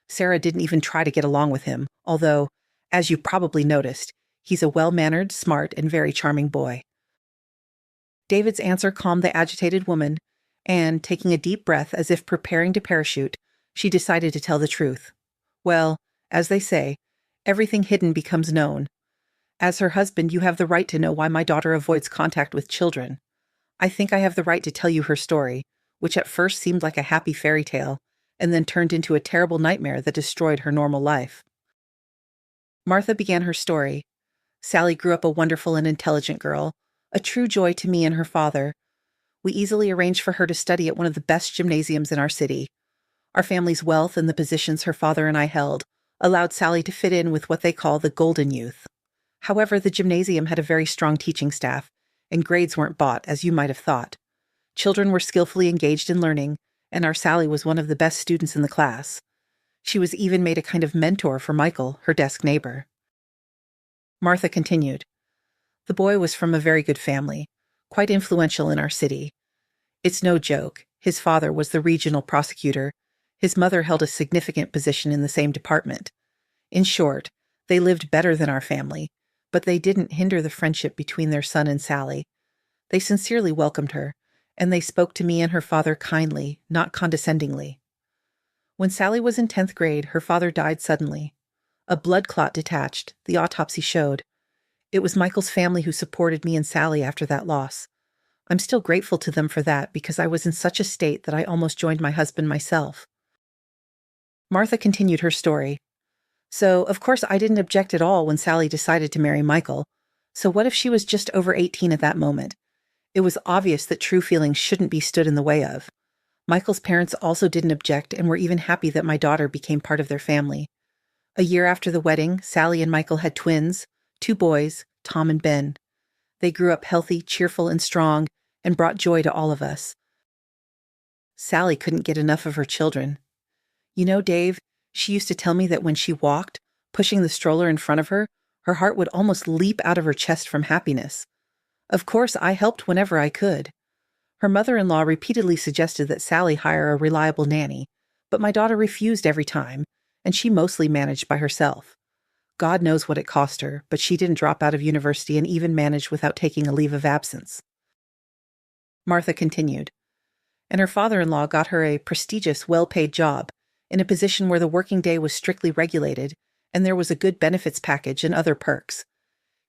Sarah didn't even try to get along with him, although, as you probably noticed, he's a well-mannered, smart, and very charming boy." David's answer calmed the agitated woman, and, taking a deep breath as if preparing to parachute, she decided to tell the truth. "Well, as they say, everything hidden becomes known. As her husband, you have the right to know why my daughter avoids contact with children. I think I have the right to tell you her story, which at first seemed like a happy fairy tale, and then turned into a terrible nightmare that destroyed her normal life." Martha began her story. "Sally grew up a wonderful and intelligent girl, a true joy to me and her father. We easily arranged for her to study at one of the best gymnasiums in our city. Our family's wealth and the positions her father and I held allowed Sally to fit in with what they call the golden youth. However, the gymnasium had a very strong teaching staff, and grades weren't bought, as you might have thought. Children were skillfully engaged in learning, and our Sally was one of the best students in the class. She was even made a kind of mentor for Michael, her desk neighbor." Martha continued, "The boy was from a very good family, quite influential in our city. It's no joke, his father was the regional prosecutor. His mother held a significant position in the same department. In short, they lived better than our family, but they didn't hinder the friendship between their son and Sally. They sincerely welcomed her, and they spoke to me and her father kindly, not condescendingly. When Sally was in 10th grade, her father died suddenly. A blood clot detached, the autopsy showed. It was Michael's family who supported me and Sally after that loss. I'm still grateful to them for that because I was in such a state that I almost joined my husband myself." Martha continued her story. "So, of course, I didn't object at all when Sally decided to marry Michael. So what if she was just over 18 at that moment? It was obvious that true feelings shouldn't be stood in the way of. Michael's parents also didn't object and were even happy that my daughter became part of their family. A year after the wedding, Sally and Michael had twins, 2 boys, Tom and Ben. They grew up healthy, cheerful, and strong, and brought joy to all of us. Sally couldn't get enough of her children. You know, Dave, she used to tell me that when she walked, pushing the stroller in front of her, her heart would almost leap out of her chest from happiness. Of course, I helped whenever I could. Her mother-in-law repeatedly suggested that Sally hire a reliable nanny, but my daughter refused every time, and she mostly managed by herself. God knows what it cost her, but she didn't drop out of university and even managed without taking a leave of absence." Martha continued, "And her father-in-law got her a prestigious, well-paid job, in a position where the working day was strictly regulated, and there was a good benefits package and other perks.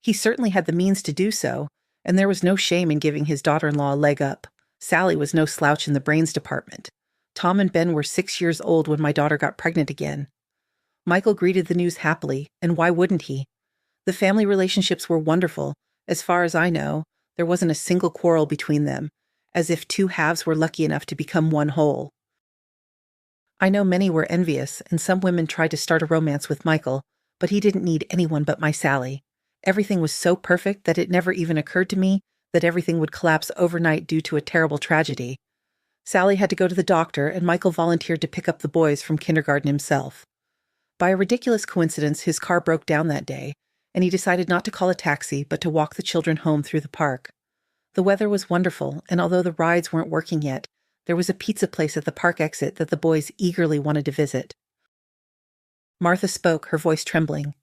He certainly had the means to do so, and there was no shame in giving his daughter-in-law a leg up. Sally was no slouch in the brains department. Tom and Ben were 6 years old when my daughter got pregnant again. Michael greeted the news happily, and why wouldn't he? The family relationships were wonderful. As far as I know, there wasn't a single quarrel between them, as if 2 halves were lucky enough to become one whole. I know many were envious, and some women tried to start a romance with Michael, but he didn't need anyone but my Sally. Everything was so perfect that it never even occurred to me that everything would collapse overnight due to a terrible tragedy. Sally had to go to the doctor, and Michael volunteered to pick up the boys from kindergarten himself. By a ridiculous coincidence, his car broke down that day, and he decided not to call a taxi but to walk the children home through the park. The weather was wonderful, and although the rides weren't working yet, there was a pizza place at the park exit that the boys eagerly wanted to visit. Martha spoke, her voice trembling.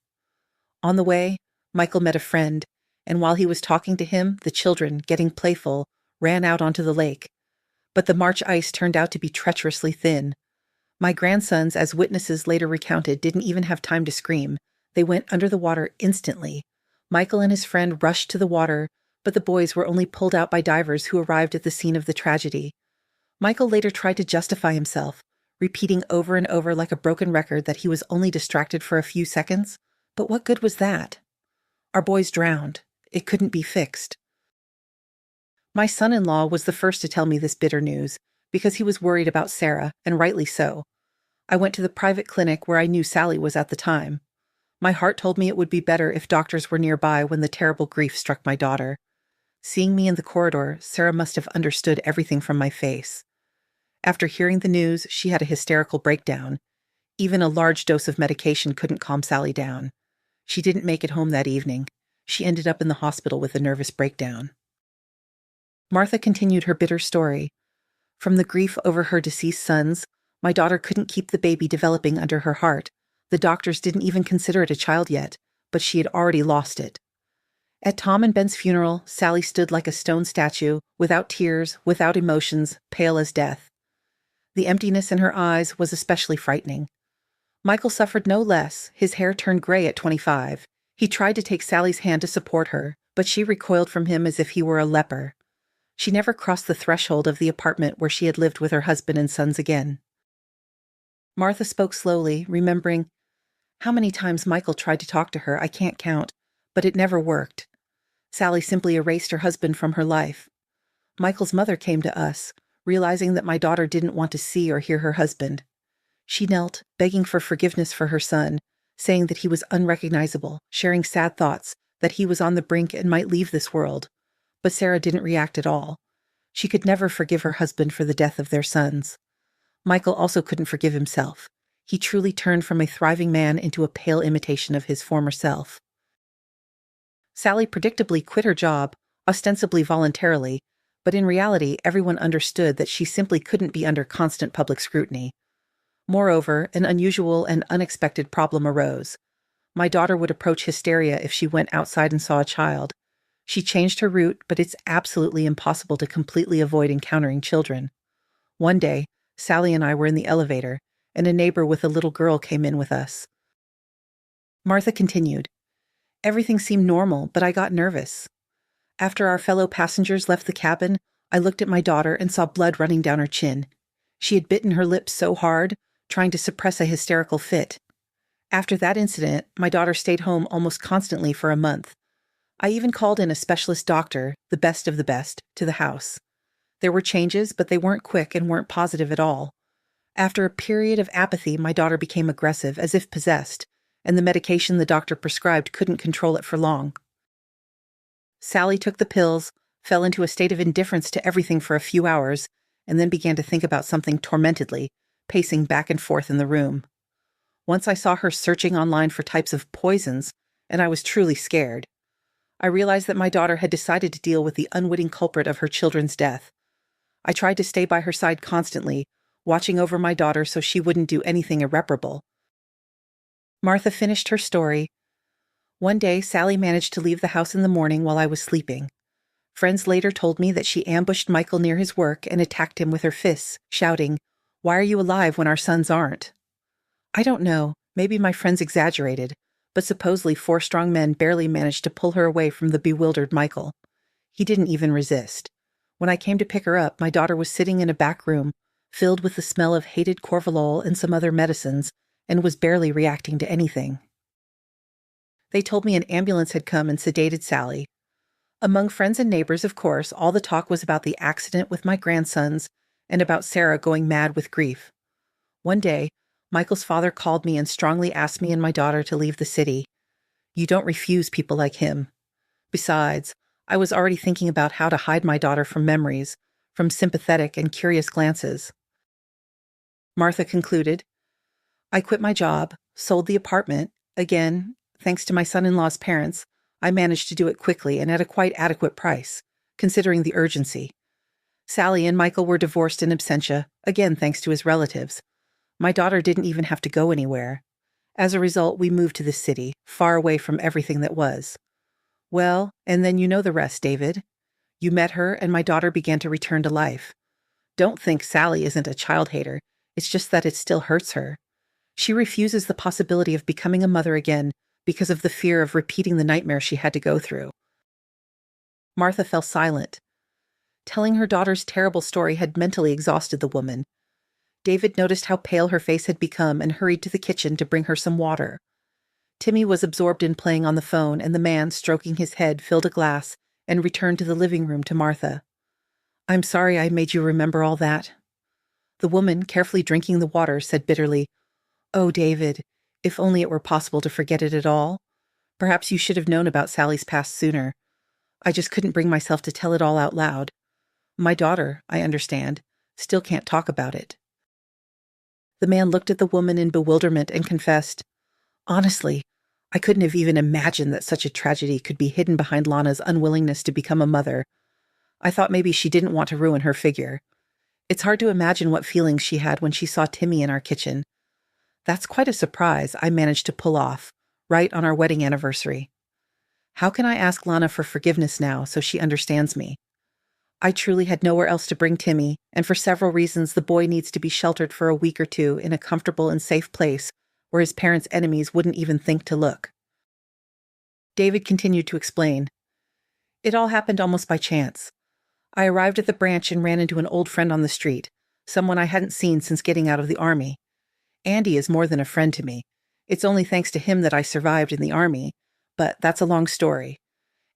On the way, Michael met a friend, and while he was talking to him, the children, getting playful, ran out onto the lake. But the March ice turned out to be treacherously thin. My grandsons, as witnesses later recounted, didn't even have time to scream. They went under the water instantly. Michael and his friend rushed to the water, but the boys were only pulled out by divers who arrived at the scene of the tragedy. Michael later tried to justify himself, repeating over and over like a broken record that he was only distracted for a few seconds. But what good was that? Our boys drowned. It couldn't be fixed. My son-in-law was the first to tell me this bitter news, because he was worried about Sarah, and rightly so. I went to the private clinic where I knew Sally was at the time. My heart told me it would be better if doctors were nearby when the terrible grief struck my daughter. Seeing me in the corridor, Sarah must have understood everything from my face. After hearing the news, she had a hysterical breakdown. Even a large dose of medication couldn't calm Sally down. She didn't make it home that evening. She ended up in the hospital with a nervous breakdown. Martha continued her bitter story. From the grief over her deceased sons, my daughter couldn't keep the baby developing under her heart. The doctors didn't even consider it a child yet, but she had already lost it. At Tom and Ben's funeral, Sally stood like a stone statue, without tears, without emotions, pale as death. The emptiness in her eyes was especially frightening. Michael suffered no less. His hair turned gray at 25. He tried to take Sally's hand to support her, but she recoiled from him as if he were a leper. She never crossed the threshold of the apartment where she had lived with her husband and sons again. Martha spoke slowly, remembering, "How many times Michael tried to talk to her, I can't count, but it never worked. Sally simply erased her husband from her life. Michael's mother came to us, realizing that my daughter didn't want to see or hear her husband. She knelt, begging for forgiveness for her son, saying that he was unrecognizable, sharing sad thoughts, that he was on the brink and might leave this world. But Sarah didn't react at all. She could never forgive her husband for the death of their sons. Michael also couldn't forgive himself. He truly turned from a thriving man into a pale imitation of his former self. Sally predictably quit her job, ostensibly voluntarily, but in reality everyone understood that she simply couldn't be under constant public scrutiny. Moreover, an unusual and unexpected problem arose. My daughter would approach hysteria if she went outside and saw a child. She changed her route, but it's absolutely impossible to completely avoid encountering children. One day, Sally and I were in the elevator, and a neighbor with a little girl came in with us. Martha continued, "Everything seemed normal, but I got nervous. After our fellow passengers left the cabin, I looked at my daughter and saw blood running down her chin. She had bitten her lips so hard, trying to suppress a hysterical fit. After that incident, my daughter stayed home almost constantly for a month. I even called in a specialist doctor, the best of the best, to the house. There were changes, but they weren't quick and weren't positive at all. After a period of apathy, my daughter became aggressive, as if possessed, and the medication the doctor prescribed couldn't control it for long. Sally took the pills, fell into a state of indifference to everything for a few hours, and then began to think about something tormentedly, pacing back and forth in the room. Once I saw her searching online for types of poisons, and I was truly scared. I realized that my daughter had decided to deal with the unwitting culprit of her children's death. I tried to stay by her side constantly, watching over my daughter so she wouldn't do anything irreparable. Martha finished her story. One day, Sally managed to leave the house in the morning while I was sleeping. Friends later told me that she ambushed Michael near his work and attacked him with her fists, shouting, "Why are you alive when our sons aren't?" I don't know, maybe my friends exaggerated, but supposedly 4 strong men barely managed to pull her away from the bewildered Michael. He didn't even resist. When I came to pick her up, my daughter was sitting in a back room, filled with the smell of hated Corvalol and some other medicines, and was barely reacting to anything. They told me an ambulance had come and sedated Sally. Among friends and neighbors, of course, all the talk was about the accident with my grandsons and about Sarah going mad with grief. One day, Michael's father called me and strongly asked me and my daughter to leave the city. "You don't refuse people like him." Besides, I was already thinking about how to hide my daughter from memories, from sympathetic and curious glances. Martha concluded, "I quit my job, sold the apartment. Again, thanks to my son-in-law's parents, I managed to do it quickly and at a quite adequate price. considering the urgency. Sally and Michael were divorced in absentia, again thanks to his relatives. My daughter didn't even have to go anywhere. As a result, we moved to the city, far away from everything that was. Well, and then you know the rest, David. You met her, and my daughter began to return to life. Don't think Sally isn't a child hater. It's just that it still hurts her. She refuses the possibility of becoming a mother again because of the fear of repeating the nightmare she had to go through. Martha fell silent. Telling her daughter's terrible story had mentally exhausted the woman. David noticed how pale her face had become and hurried to the kitchen to bring her some water. Timmy was absorbed in playing on the phone, and the man, stroking his head, filled a glass and returned to the living room to Martha. "I'm sorry I made you remember all that." The woman, carefully drinking the water, said bitterly, "Oh, David, if only it were possible to forget it at all. Perhaps you should have known about Sally's past sooner. I just couldn't bring myself to tell it all out loud. My daughter, I understand, still can't talk about it." The man looked at the woman in bewilderment and confessed, "Honestly, I couldn't have even imagined that such a tragedy could be hidden behind Lana's unwillingness to become a mother. I thought maybe she didn't want to ruin her figure. It's hard to imagine what feelings she had when she saw Timmy in our kitchen. That's quite a surprise I managed to pull off, right on our wedding anniversary. How can I ask Lana for forgiveness now so she understands me? I truly had nowhere else to bring Timmy, and for several reasons the boy needs to be sheltered for a week or two in a comfortable and safe place where his parents' enemies wouldn't even think to look." David continued to explain. "It all happened almost by chance. I arrived at the branch and ran into an old friend on the street, someone I hadn't seen since getting out of the Army. Andy is more than a friend to me. It's only thanks to him that I survived in the Army, but that's a long story.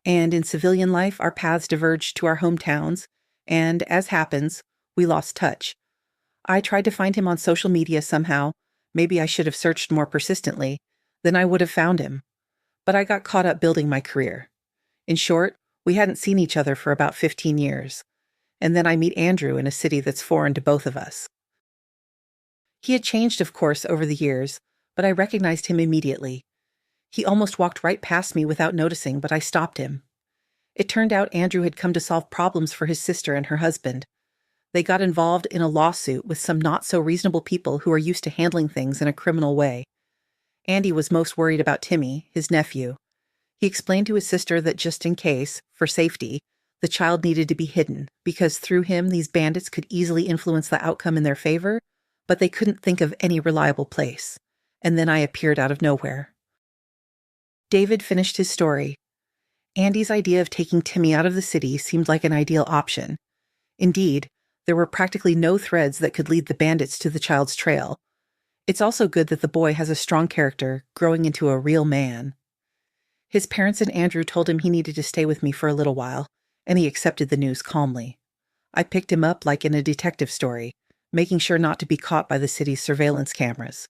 And in civilian life, our paths diverged to our hometowns, and, as happens, we lost touch. I tried to find him on social media somehow. Maybe I should have searched more persistently. Then I would have found him. But I got caught up building my career. In short, we hadn't seen each other for about 15 years. And then I meet Andrew in a city that's foreign to both of us. He had changed, of course, over the years, but I recognized him immediately. He almost walked right past me without noticing, but I stopped him. It turned out Andrew had come to solve problems for his sister and her husband. They got involved in a lawsuit with some not-so-reasonable people who are used to handling things in a criminal way. Andy was most worried about Timmy, his nephew. He explained to his sister that just in case, for safety, the child needed to be hidden, because through him these bandits could easily influence the outcome in their favor, but they couldn't think of any reliable place. And then I appeared out of nowhere. David finished his story. Andy's idea of taking Timmy out of the city seemed like an ideal option. Indeed, there were practically no threads that could lead the bandits to the child's trail. It's also good that the boy has a strong character, growing into a real man. His parents and Andrew told him he needed to stay with me for a little while, and he accepted the news calmly. I picked him up like in a detective story, making sure not to be caught by the city's surveillance cameras.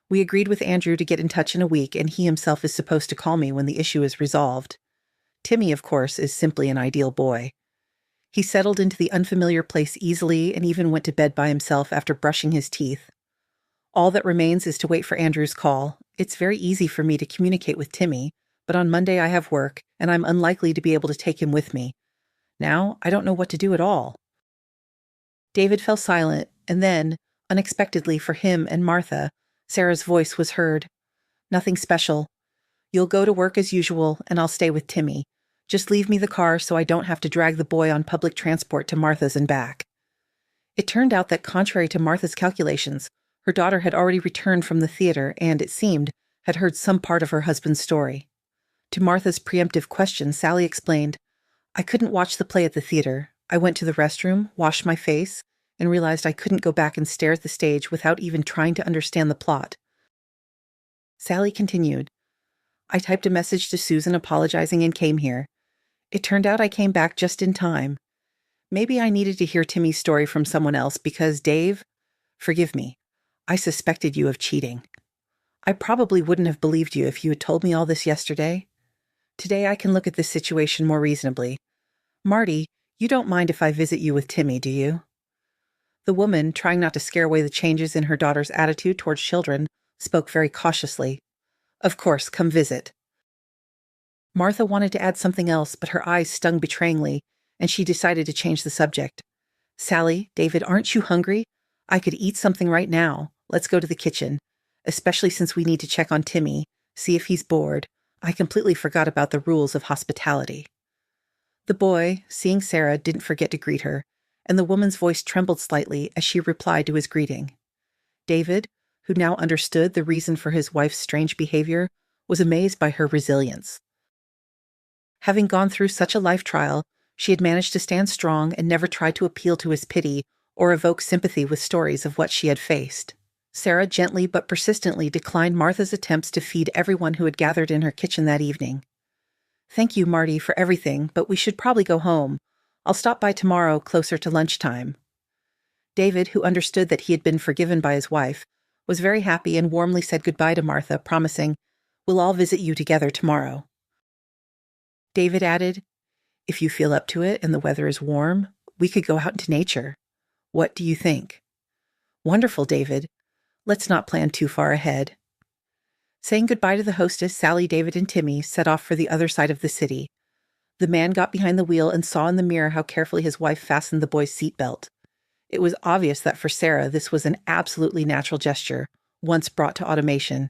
We agreed with Andrew to get in touch in a week, and he himself is supposed to call me when the issue is resolved. Timmy, of course, is simply an ideal boy. He settled into the unfamiliar place easily and even went to bed by himself after brushing his teeth. All that remains is to wait for Andrew's call. It's very easy for me to communicate with Timmy, but on Monday I have work, and I'm unlikely to be able to take him with me. Now, I don't know what to do at all." David fell silent, and then, unexpectedly for him and Martha, Sarah's voice was heard. "Nothing special. You'll go to work as usual, and I'll stay with Timmy. Just leave me the car so I don't have to drag the boy on public transport to Martha's and back." It turned out that, contrary to Martha's calculations, her daughter had already returned from the theater and, it seemed, had heard some part of her husband's story. To Martha's preemptive question, Sally explained, "I couldn't watch the play at the theater. I went to the restroom, washed my face, and realized I couldn't go back and stare at the stage without even trying to understand the plot." Sally continued, "I typed a message to Susan apologizing and came here. It turned out I came back just in time. Maybe I needed to hear Timmy's story from someone else because, Dave, forgive me, I suspected you of cheating. I probably wouldn't have believed you if you had told me all this yesterday. Today I can look at this situation more reasonably. Marty, you don't mind if I visit you with Timmy, do you?" The woman, trying not to scare away the changes in her daughter's attitude towards children, spoke very cautiously. "Of course, come visit." Martha wanted to add something else, but her eyes stung betrayingly, and she decided to change the subject. "Sally, David, aren't you hungry? I could eat something right now. Let's go to the kitchen, especially since we need to check on Timmy, see if he's bored. I completely forgot about the rules of hospitality." The boy, seeing Sarah, didn't forget to greet her, and the woman's voice trembled slightly as she replied to his greeting. David, who now understood the reason for his wife's strange behavior, was amazed by her resilience. Having gone through such a life trial, she had managed to stand strong and never tried to appeal to his pity or evoke sympathy with stories of what she had faced. Sarah gently but persistently declined Martha's attempts to feed everyone who had gathered in her kitchen that evening. "Thank you, Marty, for everything, but we should probably go home. I'll stop by tomorrow closer to lunchtime." David, who understood that he had been forgiven by his wife, was very happy and warmly said goodbye to Martha, promising, "We'll all visit you together tomorrow." David added, "If you feel up to it and the weather is warm, we could go out into nature. What do you think?" "Wonderful, David. Let's not plan too far ahead." Saying goodbye to the hostess, Sally, David, and Timmy set off for the other side of the city. The man got behind the wheel and saw in the mirror how carefully his wife fastened the boy's seatbelt. It was obvious that for Sarah this was an absolutely natural gesture, once brought to automation.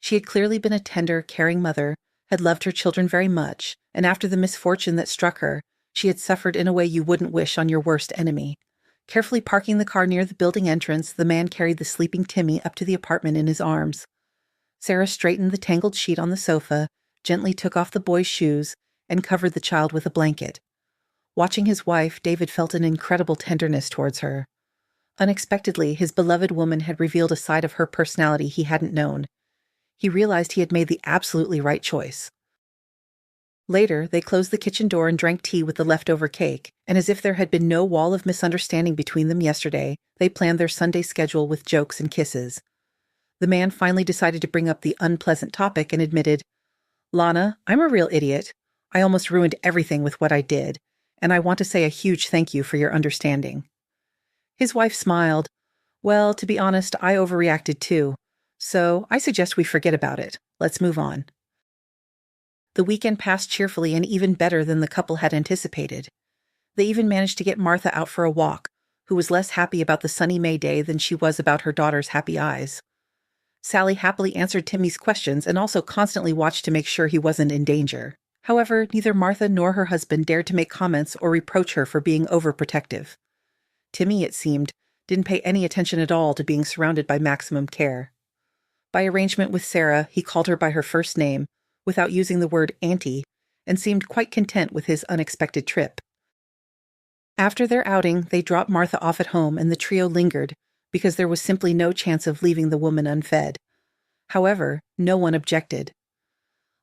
She had clearly been a tender, caring mother, had loved her children very much, and after the misfortune that struck her, she had suffered in a way you wouldn't wish on your worst enemy. Carefully parking the car near the building entrance, the man carried the sleeping Timmy up to the apartment in his arms. Sarah straightened the tangled sheet on the sofa, gently took off the boy's shoes, and covered the child with a blanket. Watching his wife, David felt an incredible tenderness towards her. Unexpectedly, his beloved woman had revealed a side of her personality he hadn't known. He realized he had made the absolutely right choice. Later, they closed the kitchen door and drank tea with the leftover cake, and as if there had been no wall of misunderstanding between them yesterday, they planned their Sunday schedule with jokes and kisses. The man finally decided to bring up the unpleasant topic and admitted, "Lana, I'm a real idiot. I almost ruined everything with what I did, and I want to say a huge thank you for your understanding." His wife smiled. "Well, to be honest, I overreacted too. So I suggest we forget about it. Let's move on." The weekend passed cheerfully and even better than the couple had anticipated. They even managed to get Martha out for a walk, who was less happy about the sunny May day than she was about her daughter's happy eyes. Sally happily answered Timmy's questions and also constantly watched to make sure he wasn't in danger. However, neither Martha nor her husband dared to make comments or reproach her for being overprotective. Timmy, it seemed, didn't pay any attention at all to being surrounded by maximum care. By arrangement with Sarah, he called her by her first name, without using the word auntie, and seemed quite content with his unexpected trip. After their outing, they dropped Martha off at home and the trio lingered, because there was simply no chance of leaving the woman unfed. However, no one objected.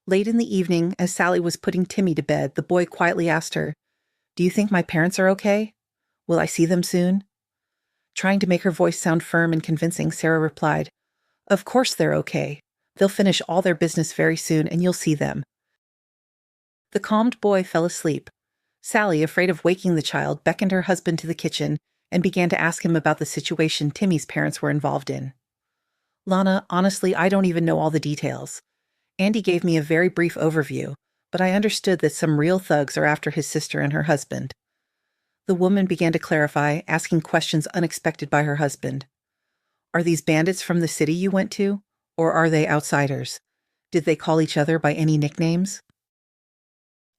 Late in the evening, as Sally was putting Timmy to bed, the boy quietly asked her, "Do you think my parents are okay? Will I see them soon?" Trying to make her voice sound firm and convincing, Sarah replied, "Of course they're okay. They'll finish all their business very soon and you'll see them." The calmed boy fell asleep. Sally, afraid of waking the child, beckoned her husband to the kitchen and began to ask him about the situation Timmy's parents were involved in. "Lana, honestly, I don't even know all the details. Andy gave me a very brief overview, but I understood that some real thugs are after his sister and her husband." The woman began to clarify, asking questions unexpected by her husband. "Are these bandits from the city you went to, or are they outsiders? Did they call each other by any nicknames?"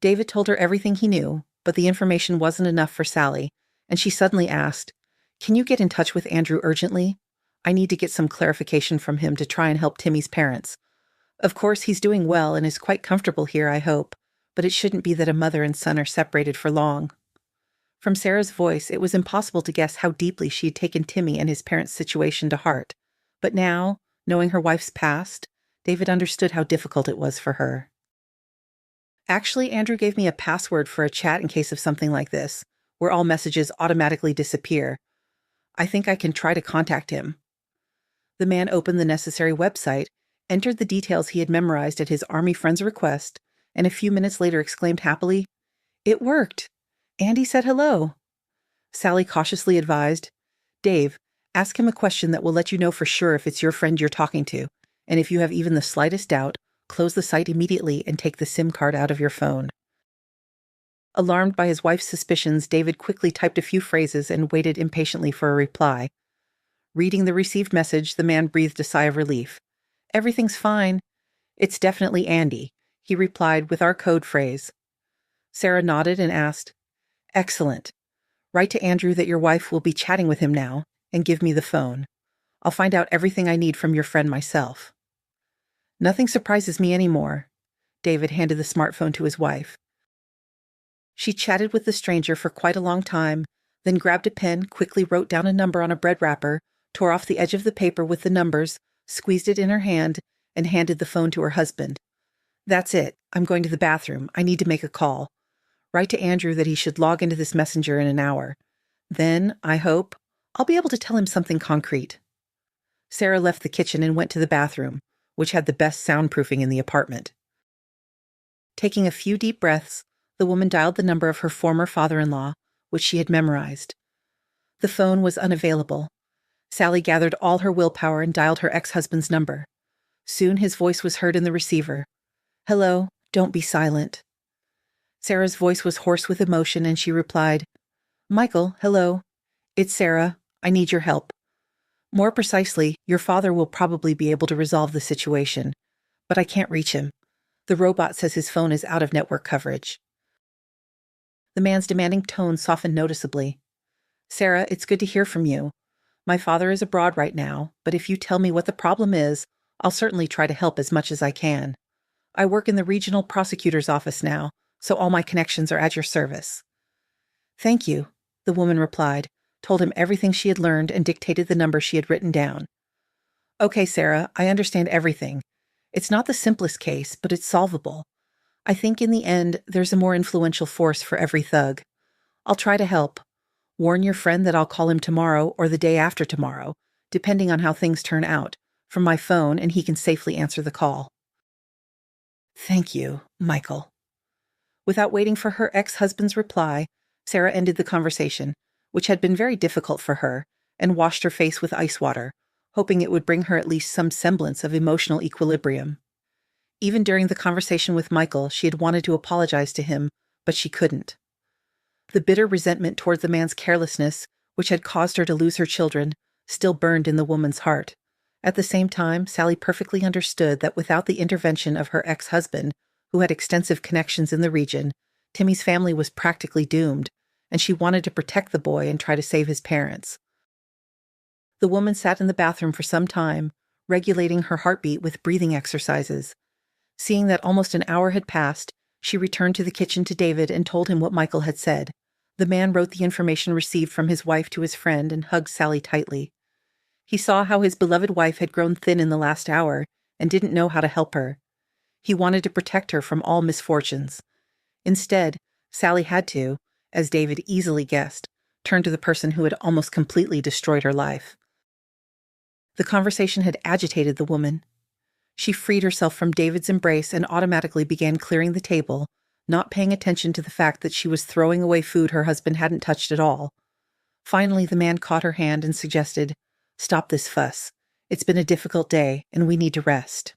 David told her everything he knew, but the information wasn't enough for Sally, and she suddenly asked, "Can you get in touch with Andrew urgently? I need to get some clarification from him to try and help Timmy's parents. Of course, he's doing well and is quite comfortable here, I hope, but it shouldn't be that a mother and son are separated for long." From Sarah's voice, it was impossible to guess how deeply she had taken Timmy and his parents' situation to heart. But now, knowing her wife's past, David understood how difficult it was for her. "Actually, Andrew gave me a password for a chat in case of something like this, where all messages automatically disappear. I think I can try to contact him." The man opened the necessary website, entered the details he had memorized at his army friend's request, and a few minutes later exclaimed happily, "It worked! Andy said hello." Sally cautiously advised, "Dave, ask him a question that will let you know for sure if it's your friend you're talking to, and if you have even the slightest doubt, close the site immediately and take the SIM card out of your phone." Alarmed by his wife's suspicions, David quickly typed a few phrases and waited impatiently for a reply. Reading the received message, the man breathed a sigh of relief. "Everything's fine. It's definitely Andy," he replied with our code phrase. Sarah nodded and asked, "Excellent. Write to Andrew that your wife will be chatting with him now, and give me the phone. I'll find out everything I need from your friend myself." "Nothing surprises me anymore." David handed the smartphone to his wife. She chatted with the stranger for quite a long time, then grabbed a pen, quickly wrote down a number on a bread wrapper, tore off the edge of the paper with the numbers, squeezed it in her hand, and handed the phone to her husband. "That's it. I'm going to the bathroom. I need to make a call. Write to Andrew that he should log into this messenger in an hour. Then, I hope, I'll be able to tell him something concrete." Sarah left the kitchen and went to the bathroom, which had the best soundproofing in the apartment. Taking a few deep breaths, the woman dialed the number of her former father-in-law, which she had memorized. The phone was unavailable. Sally gathered all her willpower and dialed her ex-husband's number. Soon his voice was heard in the receiver. "Hello, don't be silent." Sarah's voice was hoarse with emotion, and she replied, "Michael, hello. It's Sarah. I need your help. More precisely, your father will probably be able to resolve the situation, but I can't reach him. The robot says his phone is out of network coverage." The man's demanding tone softened noticeably. "Sarah, it's good to hear from you. My father is abroad right now, but if you tell me what the problem is, I'll certainly try to help as much as I can. I work in the regional prosecutor's office now, so all my connections are at your service." "Thank you," the woman replied, told him everything she had learned, and dictated the number she had written down. "Okay, Sarah, I understand everything. It's not the simplest case, but it's solvable. I think in the end, there's a more influential force for every thug. I'll try to help. Warn your friend that I'll call him tomorrow or the day after tomorrow, depending on how things turn out, from my phone, and he can safely answer the call." "Thank you, Michael." Without waiting for her ex-husband's reply, Sarah ended the conversation, which had been very difficult for her, and washed her face with ice water, hoping it would bring her at least some semblance of emotional equilibrium. Even during the conversation with Michael, she had wanted to apologize to him, but she couldn't. The bitter resentment toward the man's carelessness, which had caused her to lose her children, still burned in the woman's heart. At the same time, Sally perfectly understood that without the intervention of her ex-husband, who had extensive connections in the region, Timmy's family was practically doomed, and she wanted to protect the boy and try to save his parents. The woman sat in the bathroom for some time, regulating her heartbeat with breathing exercises. Seeing that almost an hour had passed, she returned to the kitchen to David and told him what Michael had said. The man wrote the information received from his wife to his friend and hugged Sally tightly. He saw how his beloved wife had grown thin in the last hour and didn't know how to help her. He wanted to protect her from all misfortunes. Instead, Sally had to, as David easily guessed, turn to the person who had almost completely destroyed her life. The conversation had agitated the woman. She freed herself from David's embrace and automatically began clearing the table, not paying attention to the fact that she was throwing away food her husband hadn't touched at all. Finally, the man caught her hand and suggested, "Stop this fuss. It's been a difficult day, and we need to rest."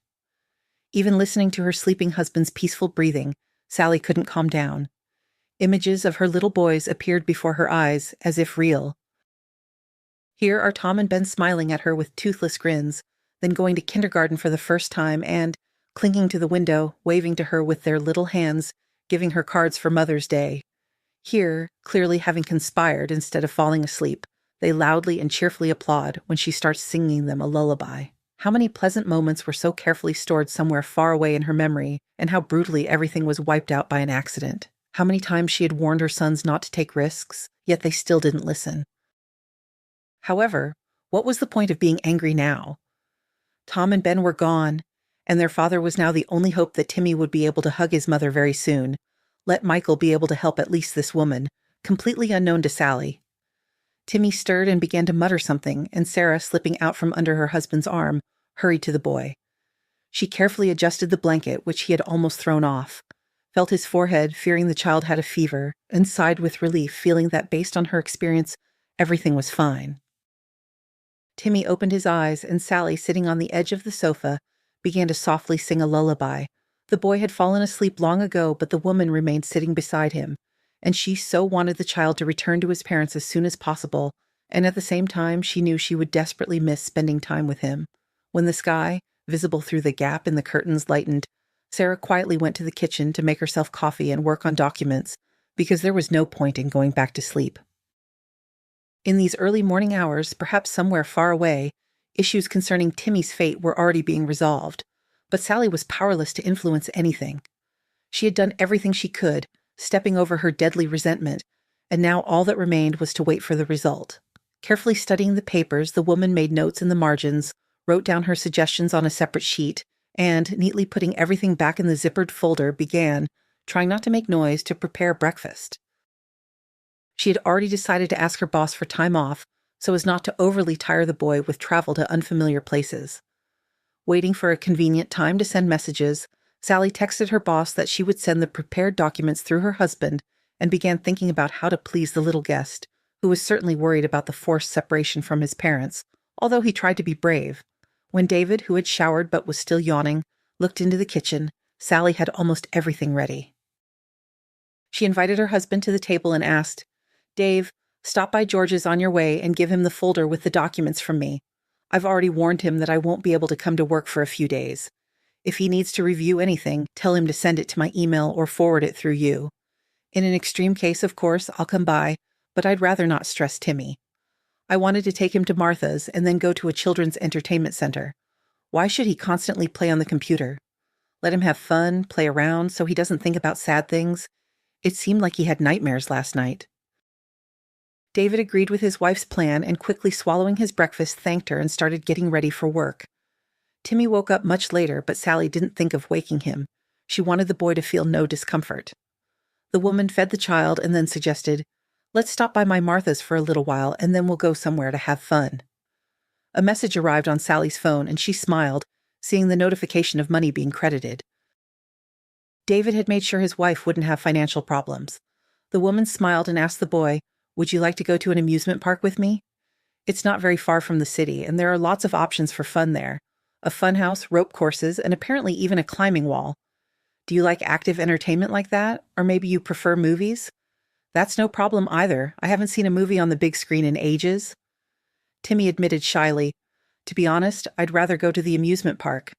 Even listening to her sleeping husband's peaceful breathing, Sally couldn't calm down. Images of her little boys appeared before her eyes, as if real. Here are Tom and Ben smiling at her with toothless grins, then going to kindergarten for the first time and, clinging to the window, waving to her with their little hands, giving her cards for Mother's Day. Here, clearly having conspired instead of falling asleep, they loudly and cheerfully applaud when she starts singing them a lullaby. How many pleasant moments were so carefully stored somewhere far away in her memory, and how brutally everything was wiped out by an accident. How many times she had warned her sons not to take risks, yet they still didn't listen. However, what was the point of being angry now? Tom and Ben were gone, and their father was now the only hope that Timmy would be able to hug his mother very soon. Let Michael be able to help at least this woman, completely unknown to Sally. Timmy stirred and began to mutter something, and Sarah, slipping out from under her husband's arm, hurried to the boy. She carefully adjusted the blanket, which he had almost thrown off, felt his forehead, fearing the child had a fever, and sighed with relief, feeling that based on her experience, everything was fine. Timmy opened his eyes, and Sally, sitting on the edge of the sofa, began to softly sing a lullaby. The boy had fallen asleep long ago, but the woman remained sitting beside him, and she so wanted the child to return to his parents as soon as possible, and at the same time she knew she would desperately miss spending time with him. When the sky, visible through the gap in the curtains, lightened, Sarah quietly went to the kitchen to make herself coffee and work on documents, because there was no point in going back to sleep. In these early morning hours, perhaps somewhere far away, issues concerning Timmy's fate were already being resolved, but Sally was powerless to influence anything. She had done everything she could, stepping over her deadly resentment, and now all that remained was to wait for the result. Carefully studying the papers, the woman made notes in the margins, wrote down her suggestions on a separate sheet, and, neatly putting everything back in the zippered folder, began, trying not to make noise, to prepare breakfast. She had already decided to ask her boss for time off, so as not to overly tire the boy with travel to unfamiliar places. Waiting for a convenient time to send messages, Sally texted her boss that she would send the prepared documents through her husband and began thinking about how to please the little guest, who was certainly worried about the forced separation from his parents, although he tried to be brave. When David, who had showered but was still yawning, looked into the kitchen, Sally had almost everything ready. She invited her husband to the table and asked, "Dave, stop by George's on your way and give him the folder with the documents from me. I've already warned him that I won't be able to come to work for a few days. If he needs to review anything, tell him to send it to my email or forward it through you. In an extreme case, of course, I'll come by, but I'd rather not stress Timmy. I wanted to take him to Martha's and then go to a children's entertainment center. Why should he constantly play on the computer? Let him have fun, play around, so he doesn't think about sad things. It seemed like he had nightmares last night." David agreed with his wife's plan and, quickly swallowing his breakfast, thanked her and started getting ready for work. Timmy woke up much later, but Sally didn't think of waking him. She wanted the boy to feel no discomfort. The woman fed the child and then suggested, "Let's stop by my Martha's for a little while and then we'll go somewhere to have fun." A message arrived on Sally's phone and she smiled, seeing the notification of money being credited. David had made sure his wife wouldn't have financial problems. The woman smiled and asked the boy, "Would you like to go to an amusement park with me? It's not very far from the city, and there are lots of options for fun there. A funhouse, rope courses, and apparently even a climbing wall. Do you like active entertainment like that? Or maybe you prefer movies? That's no problem either. I haven't seen a movie on the big screen in ages." Timmy admitted shyly, "To be honest, I'd rather go to the amusement park."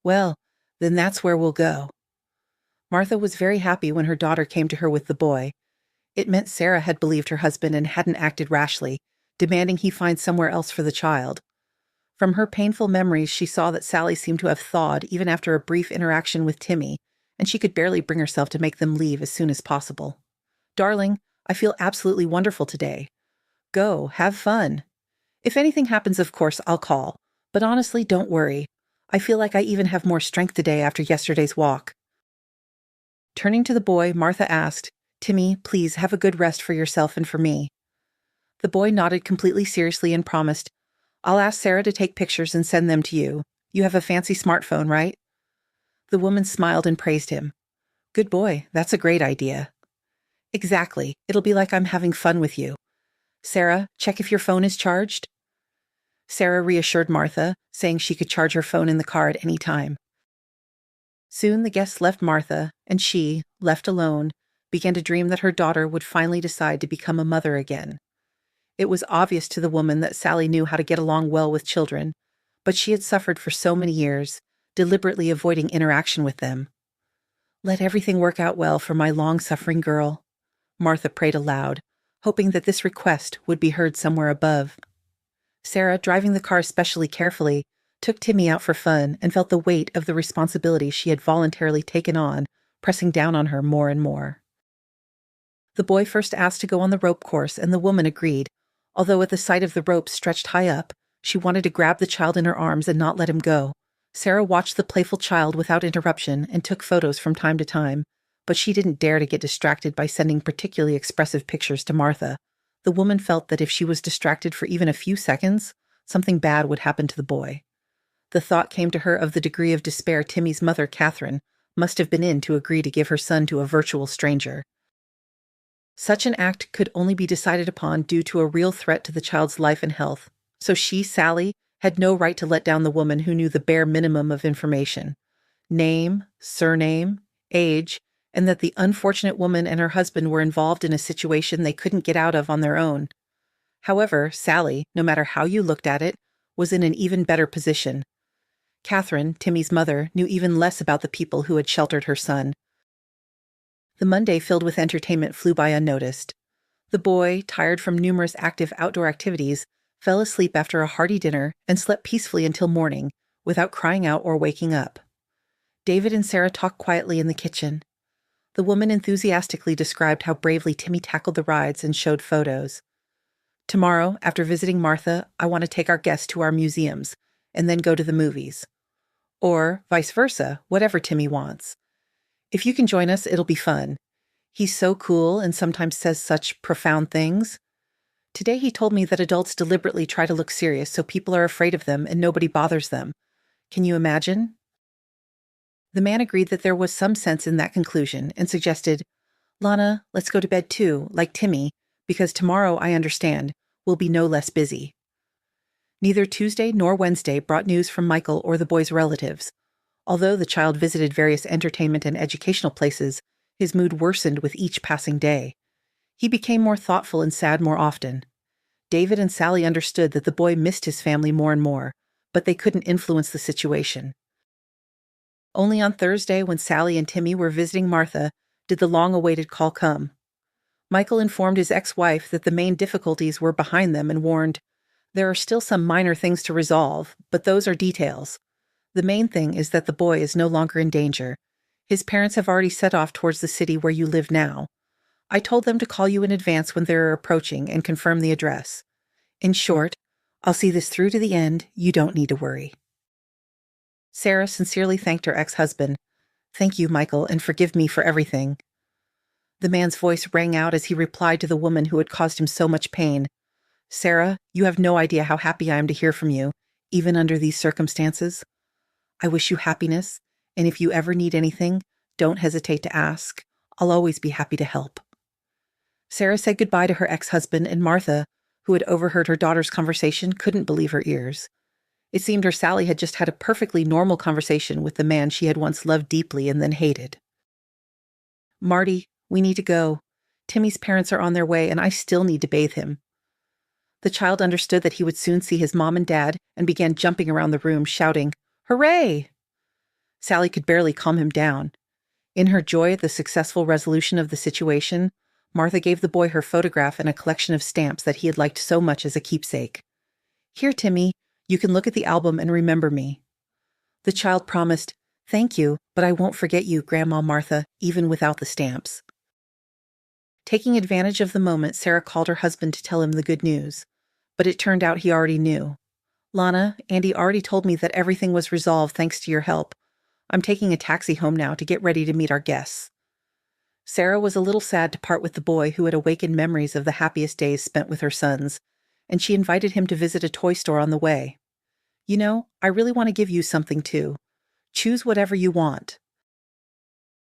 "Well, then that's where we'll go." Martha was very happy when her daughter came to her with the boy. It meant Sarah had believed her husband and hadn't acted rashly, demanding he find somewhere else for the child. From her painful memories, she saw that Sally seemed to have thawed even after a brief interaction with Timmy, and she could barely bring herself to make them leave as soon as possible. "Darling, I feel absolutely wonderful today. Go, have fun. If anything happens, of course, I'll call. But honestly, don't worry. I feel like I even have more strength today after yesterday's walk." Turning to the boy, Martha asked, "Timmy, please have a good rest for yourself and for me." The boy nodded completely seriously and promised, "I'll ask Sarah to take pictures and send them to you. You have a fancy smartphone, right?" The woman smiled and praised him. "Good boy, that's a great idea." "Exactly. It'll be like I'm having fun with you. Sarah, check if your phone is charged." Sarah reassured Martha, saying she could charge her phone in the car at any time. Soon the guests left Martha, and she, left alone, began to dream that her daughter would finally decide to become a mother again. It was obvious to the woman that Sally knew how to get along well with children, but she had suffered for so many years, deliberately avoiding interaction with them. "Let everything work out well for my long-suffering girl," Martha prayed aloud, hoping that this request would be heard somewhere above. Sarah, driving the car especially carefully, took Timmy out for fun and felt the weight of the responsibility she had voluntarily taken on pressing down on her more and more. The boy first asked to go on the rope course, and the woman agreed, although at the sight of the rope stretched high up, she wanted to grab the child in her arms and not let him go. Sarah watched the playful child without interruption and took photos from time to time, but she didn't dare to get distracted by sending particularly expressive pictures to Martha. The woman felt that if she was distracted for even a few seconds, something bad would happen to the boy. The thought came to her of the degree of despair Timmy's mother, Catherine, must have been in to agree to give her son to a virtual stranger. Such an act could only be decided upon due to a real threat to the child's life and health, so she, Sally, had no right to let down the woman who knew the bare minimum of information: name, surname, age, and that the unfortunate woman and her husband were involved in a situation they couldn't get out of on their own. However, Sally, no matter how you looked at it, was in an even better position. Catherine, Timmy's mother, knew even less about the people who had sheltered her son. The Monday filled with entertainment flew by unnoticed. The boy, tired from numerous active outdoor activities, fell asleep after a hearty dinner and slept peacefully until morning, without crying out or waking up. David and Sarah talked quietly in the kitchen. The woman enthusiastically described how bravely Timmy tackled the rides and showed photos. Tomorrow, after visiting Martha, I want to take our guests to our museums, and then go to the movies. Or, vice versa, whatever Timmy wants. If you can join us, it'll be fun. He's so cool and sometimes says such profound things. Today he told me that adults deliberately try to look serious so people are afraid of them and nobody bothers them. Can you imagine? The man agreed that there was some sense in that conclusion and suggested, "Lana, let's go to bed too, like Timmy, because tomorrow, I understand, will be no less busy." Neither Tuesday nor Wednesday brought news from Michael or the boy's relatives. Although the child visited various entertainment and educational places, his mood worsened with each passing day. He became more thoughtful and sad more often. David and Sally understood that the boy missed his family more and more, but they couldn't influence the situation. Only on Thursday, when Sally and Timmy were visiting Martha, did the long-awaited call come. Michael informed his ex-wife that the main difficulties were behind them and warned, "There are still some minor things to resolve, but those are details. The main thing is that the boy is no longer in danger. His parents have already set off towards the city where you live now. I told them to call you in advance when they're approaching and confirm the address. In short, I'll see this through to the end. You don't need to worry." Sarah sincerely thanked her ex-husband. "Thank you, Michael, and forgive me for everything." The man's voice rang out as he replied to the woman who had caused him so much pain. "Sarah, you have no idea how happy I am to hear from you, even under these circumstances. I wish you happiness, and if you ever need anything, don't hesitate to ask. I'll always be happy to help." Sarah said goodbye to her ex-husband, and Martha, who had overheard her daughter's conversation, couldn't believe her ears. It seemed her Sally had just had a perfectly normal conversation with the man she had once loved deeply and then hated. "Marty, we need to go. Timmy's parents are on their way, and I still need to bathe him." The child understood that he would soon see his mom and dad and began jumping around the room, shouting, "Hooray!" Sally could barely calm him down. In her joy at the successful resolution of the situation, Martha gave the boy her photograph and a collection of stamps that he had liked so much as a keepsake. "Here, Timmy, you can look at the album and remember me." The child promised, "Thank you, but I won't forget you, Grandma Martha, even without the stamps." Taking advantage of the moment, Sarah called her husband to tell him the good news. But it turned out he already knew. "Lana, Andy already told me that everything was resolved thanks to your help. I'm taking a taxi home now to get ready to meet our guests." Sarah was a little sad to part with the boy who had awakened memories of the happiest days spent with her sons, and she invited him to visit a toy store on the way. "You know, I really want to give you something too. Choose whatever you want."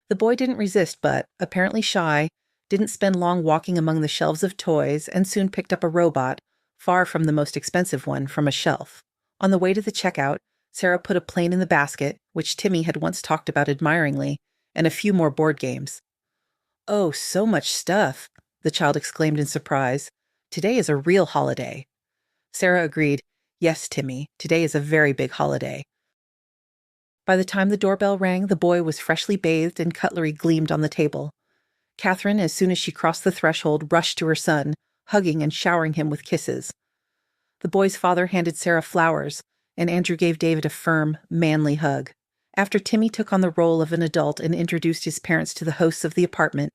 The boy didn't resist, but, apparently shy, didn't spend long walking among the shelves of toys and soon picked up a robot, far from the most expensive one, from a shelf. On the way to the checkout, Sarah put a plane in the basket, which Timmy had once talked about admiringly, and a few more board games. "Oh, so much stuff," the child exclaimed in surprise. "Today is a real holiday." Sarah agreed, "Yes, Timmy, today is a very big holiday." By the time the doorbell rang, the boy was freshly bathed and cutlery gleamed on the table. Catherine, as soon as she crossed the threshold, rushed to her son, hugging and showering him with kisses. The boy's father handed Sarah flowers, and Andrew gave David a firm, manly hug. After Timmy took on the role of an adult and introduced his parents to the hosts of the apartment,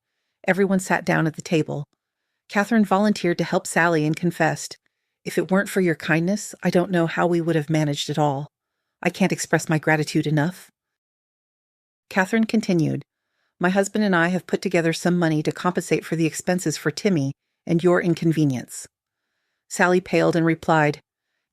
everyone sat down at the table. Catherine volunteered to help Sally and confessed, "If it weren't for your kindness, I don't know how we would have managed it all. I can't express my gratitude enough." Catherine continued, "My husband and I have put together some money to compensate for the expenses for Timmy and your inconvenience." Sally paled and replied,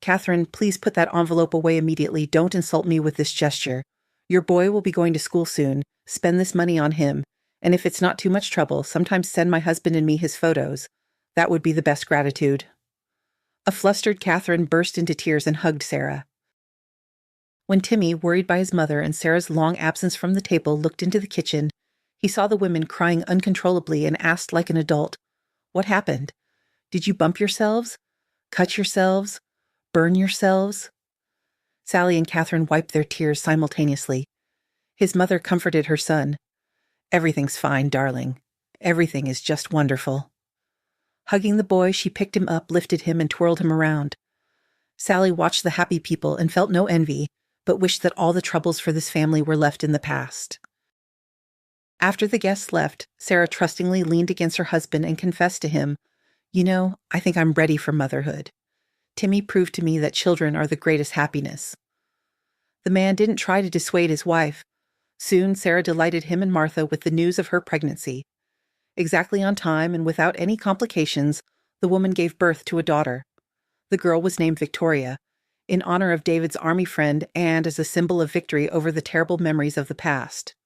"Catherine, please put that envelope away immediately. Don't insult me with this gesture. Your boy will be going to school soon. Spend this money on him. And if it's not too much trouble, sometimes send my husband and me his photos. That would be the best gratitude." A flustered Catherine burst into tears and hugged Sarah. When Timmy, worried by his mother and Sarah's long absence from the table, looked into the kitchen, He saw the women crying uncontrollably and asked like an adult, "What happened? Did you bump yourselves? Cut yourselves? Burn yourselves?" Sally and Catherine wiped their tears simultaneously. His mother comforted her son. "Everything's fine, darling. Everything is just wonderful." Hugging the boy, she picked him up, lifted him, and twirled him around. Sally watched the happy people and felt no envy, but wished that all the troubles for this family were left in the past. After the guests left, Sarah trustingly leaned against her husband and confessed to him, "You know, I think I'm ready for motherhood. Timmy proved to me that children are the greatest happiness." The man didn't try to dissuade his wife. Soon, Sarah delighted him and Martha with the news of her pregnancy. Exactly on time and without any complications, the woman gave birth to a daughter. The girl was named Victoria, in honor of David's army friend and as a symbol of victory over the terrible memories of the past.